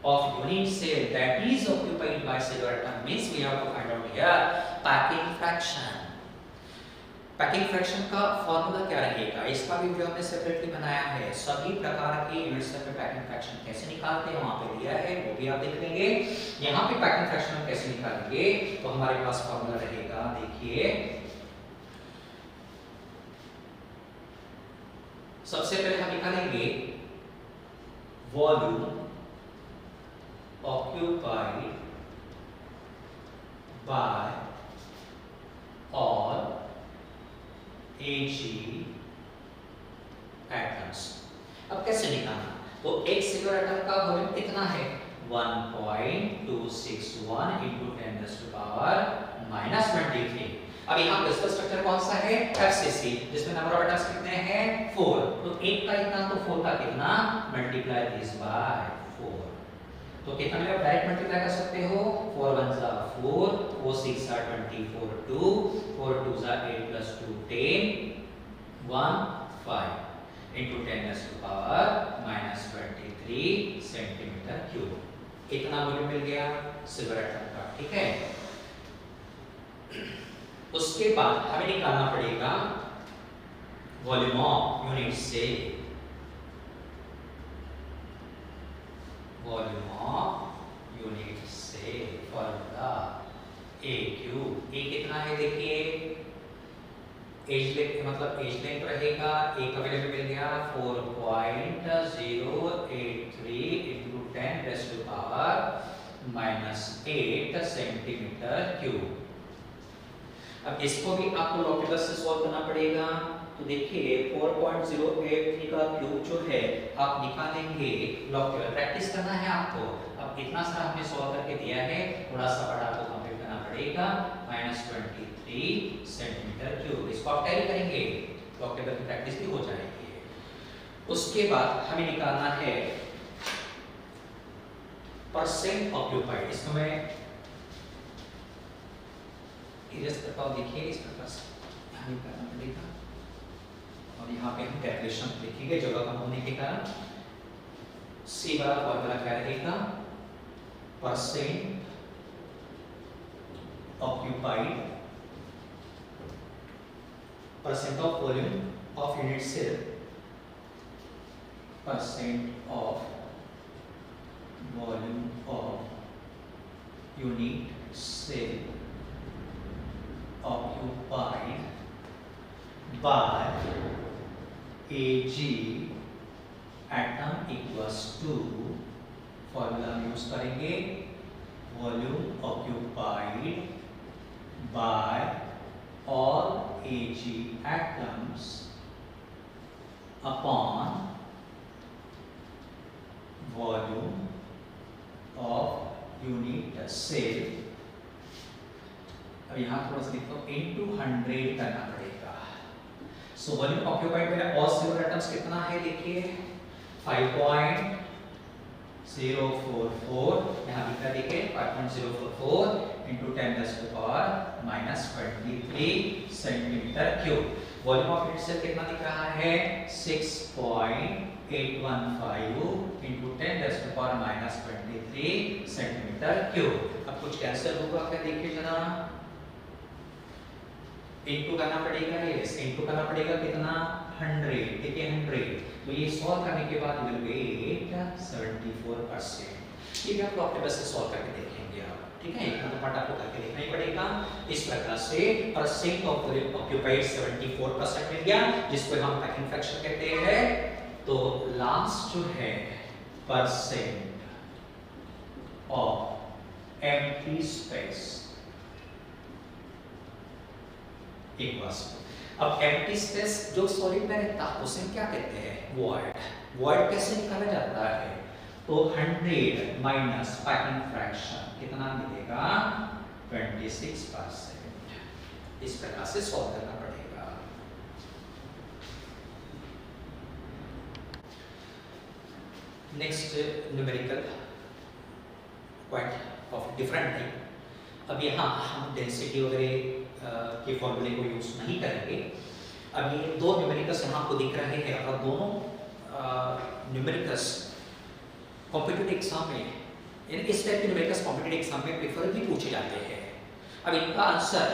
of unit cell that is occupied by cellular atom, means we have to find out here packing fraction। Packing fraction का फॉर्मूला क्या रहेगा, इसका भी वीडियो हमने सेपरेटली बनाया है। सभी प्रकार के यूनिट सेल में पैकिंग फ्रैक्शन कैसे निकालते हैं वहां पे दिया है, वो भी आप देख लेंगे। यहाँ पे पैकिंग फ्रैक्शन हम कैसे निकालेंगे, तो हमारे पास फॉर्मूला रहेगा, देखिए सबसे पहले हम निकालेंगे volume occupied by all Ag atoms। अब कैसे निकालना, तो एक सिंगल एटम का वॉल्यूम कितना है, 1.261 इंटू 10⁻⁻23। अब यहाँ क्रिस्टल स्ट्रक्चर कौन सा है, FCC, जिसमें नंबर ऑफ एटम्स कितने हैं, 4, तो एक का इतना तो 4 का कितना, मल्टीप्लाई दिस बाय 4, तो कितना में आप डायरेक्ट मल्टीप्लाई कर सकते हो, 4 1 * 4, 4 6 24 2, 4 2 8 + 2 10 1 5 into 10⁻⁻23 सेंटीमीटर क्यूब। इतना वॉल्यूम मिल गया सिल्वर एटम का, ठीक है। उसके बाद हमें निकालना पड़ेगा volume of unit cell, volume of unit cell formula AQ। A कितना है देखिए, एज लेंथ मतलब एज लेंथ रहेगा, ए का वैल्यू मिल गया 4.083 into 10⁻⁻8 सेंटीमीटर क्यूब। अब इसको भी आपको लॉकेबस से सॉल्व करना पड़ेगा, तो देखिए 4.083 का क्यूब जो है आप निकालेंगे लॉकेबल, प्रैक्टिस करना है आपको। अब इतना सारा हमने सॉल्व करके दिया है, थोड़ा सा बड़ा आपको कंप्लीट करना पड़ेगा, -23 सेंटीमीटर क्यूब। इसको आप टैली करेंगे, लॉकेबल की प्रैक्टिस भी हो जाएगी। उसके बाद हमें निकालना है परसेंट ऑक्यूपाइड, इसको मैं इरेज करता हूँ। देखिए इस प्रकार से यहाँ करना पड़ेगा और यहाँ पे हम कैलकुलेशन लिखेंगे जगह कम होने के कारण। सी वाला फॉर्मूला क्या रहेगा, percent occupied, percent of volume of unit cell, percent of volume of unit cell occupied by Ag atom equals to, formula use करेंगे, volume occupied by all Ag atoms upon volume of unit cell। अब यहाँ थोड़ा सा लिखता हूँ, into 100 करना पड़ेगा। So volume occupied मेरा ऑल सिल्वर एटम्स कितना है, देखिए 5.044, यहाँ लिखा देखिए 5.044 into 10⁻⁻23 centimetre cube. Volume of unit cell कितना दिख रहा है, 6.815 इंटू 10⁻⁻23 सेंटीमीटर क्यूब। अब कुछ कैंसिल होगा क्या, देखिए जरा, इनटू करना पड़ेगा, यस इनटू करना पड़ेगा कितना, 100, देखिए 100। तो ये सॉल्व करने के बाद विल गेट 74%। ठीक है, तो अपने बस से सॉल्व करके देखेंगे आप, ठीक है, इतना तो पार्ट आपको करके देखना ही पड़ेगा। इस प्रकार से परसेंट ऑफ वॉल्यूम ऑक्यूपाइड 74% मिल गया, जिसको हम पैकिंग फ्रैक्शन कहते हैं। तो लास्ट जो है percent of empty space equals. अब एम्प्टी स्पेस जो सॉलिड में रहता है उसे क्या कहते हैं, वॉइड। वॉइड कैसे निकाला जाता है, तो 100 माइनस पैकिंग फ्रैक्शन कितना मिलेगा, 26%। इस प्रकार से सॉल्व करना पड़ेगा। Next numerical quite of different thing. अब यहाँ हम डेंसिटी वगैरह के फॉर्मूले को यूज नहीं करेंगे। अब ये दो न्यूमेरिकल्स यहाँ आपको दिख रहे हैं और दोनों न्यूमेरिकल्स कॉम्पिटिटिव एग्जाम में, इस टाइप के न्यूमेरिकल्स कॉम्पिटिटिव एग्जाम में प्रेफरेबली पूछे जाते हैं। अब इनका आंसर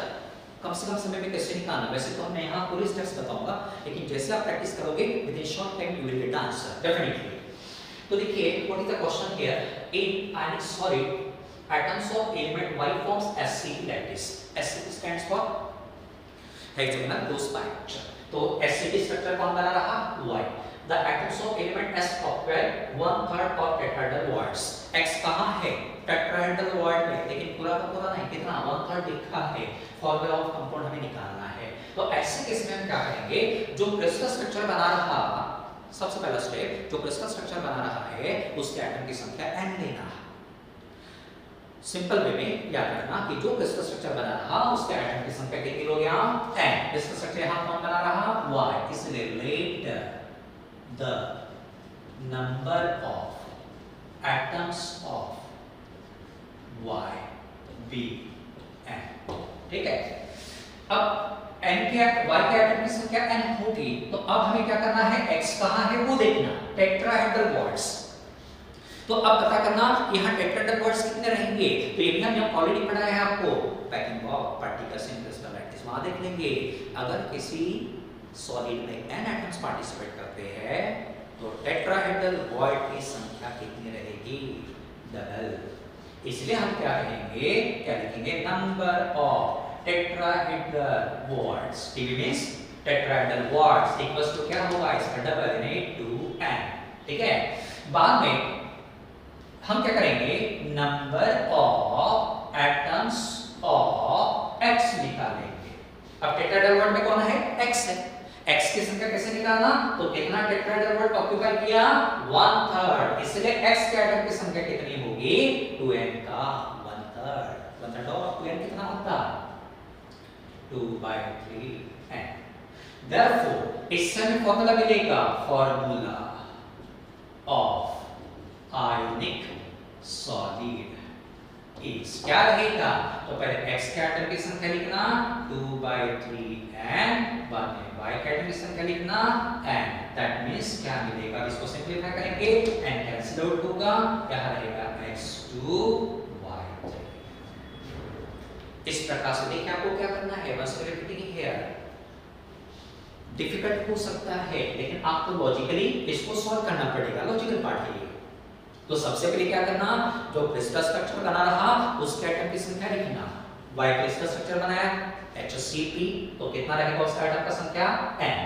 कम से कम समय में कैसे निकालना, वैसे तो मैं यहाँ पूरी स्टेप्स बताऊंगा, लेकिन जैसे आप प्रैक्टिस करोगे with in short time you will get the answer definitely. तो देखिए what is the question here, in ionic solid atoms of element Y forms acidic lattice। acidic stands for hexagonal close biaxial। तो acidic structure कौन बना रहा, Y। the atoms of element S occupy 1/3 of tetrahedral wards। X कहाँ है, tetrahedral ward में, लेकिन पूरा का पूरा नहीं, कितना 1/3 लिखा है। फॉर्मूला ऑफ कंपाउंड हमें निकालना है। तो ऐसे केस में हम क्या करेंगे, जो क्रिस्टल स्ट्रक्चर बना रहा, सबसे पहला स्टेप, जो क्रिस्टल स्ट्रक्चर बना रहा है उसके एटम की संख्या n लेना। सिंपल वे में याद रखना कि जो क्रिस्टल स्ट्रक्चर बना रहा उसके एटम की संख्या कितनी हो गया, n। क्रिस्टल स्ट्रक्चर यहां कौन बना रहा, Y, इसलिए let the number of atoms of Y be n। ठीक है, अब n के Y के एटम की संख्या n होगी, तो अब हमें क्या करना है, x कहां है वो देखना, टेट्राहेड्रल वॉर्ड्स। तो अब पता करना यहाँ टेट्राहेड्रल वॉर्ड्स कितने रहेंगे, तो ये भी हम ऑलरेडी पढ़ा है आपको, packing of particles in crystal lattice, वहां देख लेंगे। अगर किसी सॉलिड में n एटम्स पार्टिसिपेट करते हैं तो टेट्राहेड्रल वॉर्ड की संख्या कितनी रहेगी, डबल। इसलिए हम क्या कहेंगे, क्या लिखेंगे, number of tetrahedral voids, TV means tetrahedral voids equals to क्या होगा, इसका डबल यानी 2n। ठीक है, बाद में हम क्या करेंगे, number of atoms of x निकालेंगे। अब टेट्राहेड्रल वर्ड में कौन है, x है। x की संख्या कैसे निकालना, तो कितना टेट्राहेड्रल वर्ड ऑक्यूपाई किया, 1/3, इसलिए x के एटम की संख्या कितनी होगी, 2n का 1/3। 1/3 ऑफ 2n कितना होता, 2/3n। Therefore इससे हमें फॉर्मूला मिलेगा, formula of ionic solid is क्या रहेगा? तो पहले x के एटम की संख्या लिखना 2/3 n, बाद में y के एटम की संख्या लिखना n। दैट मींस क्या मिलेगा? इसको सिंपलीफाई करेंगे n कैंसिल आउट होगा, यहाँ रहेगा x2 y3। इस प्रकार से देखिए आपको क्या करना है, बस रिपीटिंग हियर। डिफिकल्ट हो सकता है लेकिन आपको लॉजिकली इसको सॉल्व करना पड़ेगा, लॉजिकल पार्ट है ये। तो सबसे पहले क्या करना, जो क्रिस्टल स्ट्रक्चर बना रहा उसके एटम की संख्या लिखना। y क्रिस्टल स्ट्रक्चर बनाया HCl, तो कितना रहेगा उसका एटम का संख्या n।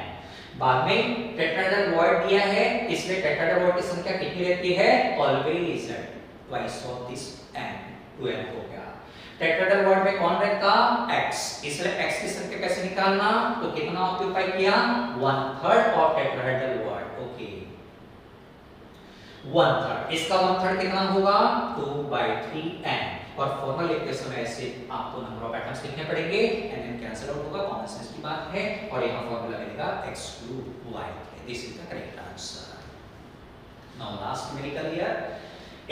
बाद में टेट्राहेड्रल बॉन्ड दिया है, इसलिए टेट्राहेड्रल बॉन्ड की संख्या कितनी रहती है? Always twice of this n, 2n हो गया। टेट्राहेड्रल बॉन्ड में कौन रहता? x, इसलिए x की संख्या कैसे निकालना? तो कितना ऑक्यूपाई किया? 1/3 ऑफ टेट्राहेड्रल बॉन्ड। ओके, 1/3, इसका 1/3 कितना होगा? 2/3n। और फॉर्मूला लिखते समय ऐसे आपको नंबर ऑफ एटम्स लिखने पड़ेंगे, n कैंसिल आउट होगा, कॉमन सेंस की बात है। और यहाँ फॉर्मूला मिलेगा x2 y3। This is the correct answer. Now last numerical here,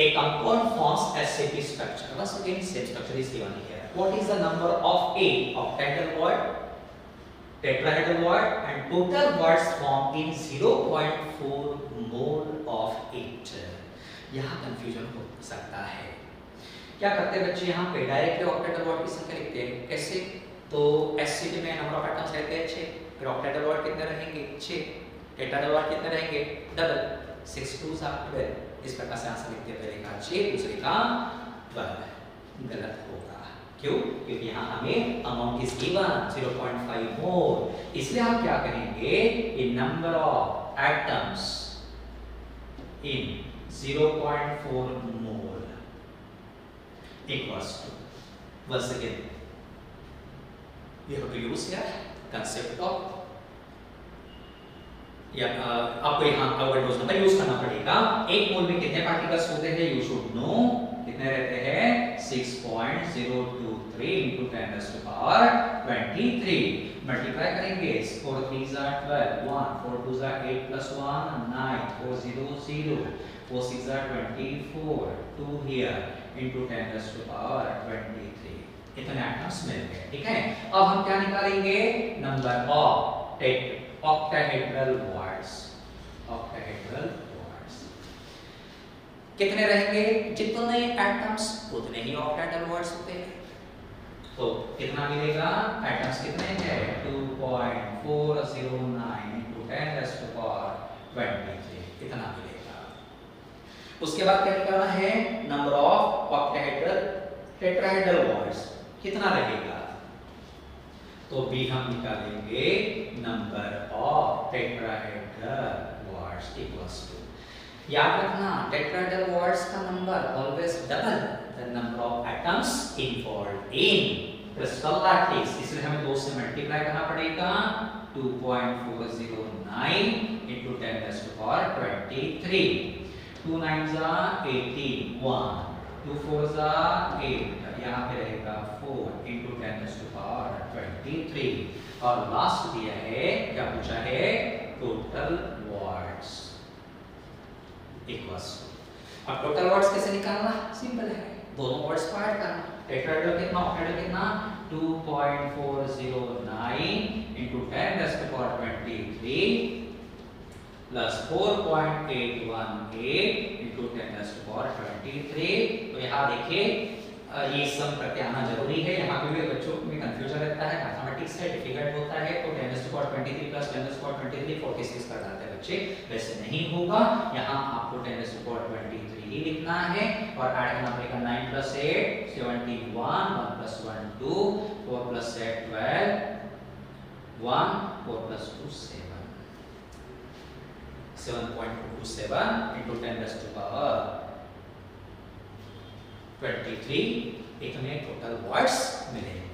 a compound forms SCP structure. Once again same structure is given here. What is the number of a octahedral bond, tetrahedral bond and total bonds formed in 0.4 mole of it? यहाँ confusion हो सकता है। क्या करते हैं बच्चे, यहाँ पे डायरेक्टली ऑक्टेहेड्रल बॉन्ड की संख्या लिखते हैं। कैसे? तो SCP में नंबर ऑफ एटम्स रहते हैं 6, फिर ऑक्टेहेड्रल बॉन्ड कितने रहेंगे? 6। टेट्राहेड्रल बॉन्ड कितने रहेंगे? Double, 6 2s are 12। इस प्रकार से आंसर लिखते हैं, पहले का 6, दूसरे का 12। गलत होगा, क्यों? क्योंकि यहाँ हमें अमाउंट इज गिवन 0.5 मोल, इसलिए हम क्या करेंगे, in number of atoms in 0.4 mole equals to, once again we have to use here concept of, या आपको यहाँ अवोगाड्रोस नंबर यूज करना पड़ेगा। एक मोल में कितने पार्टिकल्स होते हैं? You should no. कितने रहते हैं? 6.023 into 10⁻23। मल्टीप्लाई करेंगे, 4 3s are 12, 1 4 2s are 8 plus 1 9, 4 0 0, 4 6 are 24, 2 here into 10⁻23। इतने एटम्स मिल गए, ठीक है। अब हम क्या निकालेंगे? Number of octahedral bonds. Octahedral bonds कितने रहेंगे? जितने एटम्स उतने ही ऑक्टाहेड्रल बॉन्ड्स होते हैं। तो कितना मिलेगा? एटम्स कितने हैं? 2.409 into 10⁻23, इतना मिलेगा। उसके बाद क्या निकालना है? Number of octahedral tetrahedral bonds कितना रहेगा? तो भी हम निकालेंगे number of tetrahedral bonds equals to, याद रखना टेट्राहेड्रल बॉन्ड्स का number always double the number of atoms involved in crystal lattice, इसलिए हमें 2 से मल्टीप्लाई करना पड़ेगा। 2.409 into 10⁻23, 2 9s are 18, 1 2 4s are 8, यहाँ पे रहेगा 4 into 10⁻23। और लास्ट दिया है, क्या पूछा है? Total bonds equals. अब टोटल बॉन्ड्स कैसे निकालना? सिंपल है, दोनों बॉन्ड्स को ऐड करना। टेट्राहेड्रल कितना, ऑक्टाहेड्रल कितना? 2.409 into 10⁻23 plus 4.818 into 10⁻23। तो यहाँ देखिए ये सब करके आना जरूरी है, यहाँ पे भी बच्चों में कंफ्यूजन रहता है, मैथमेटिक्स है, डिफिकल्ट होता है। तो 10⁻23 plus 10⁻23 46 कर डालते हैं बच्चे, वैसे नहीं होगा। यहाँ आपको 10⁻23 ही लिखना है और ऐड करना पड़ेगा 9 plus 8 71, 1 plus 1 2, 4 plus 8 12, 1 4 plus 2 7, 7.27 into 10⁻23, इतने टोटल वर्ड्स मिलेंगे।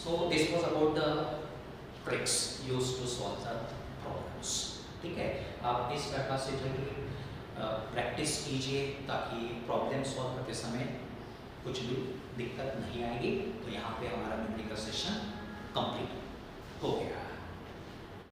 So this was about the tricks used to solve the problems, ठीक है। आप इस प्रकार से प्रैक्टिस कीजिए ताकि प्रॉब्लम सॉल्व करते समय कुछ भी दिक्कत नहीं आएगी। तो यहाँ पे हमारा न्यूमेरिकल सेशन कंप्लीट हो गया।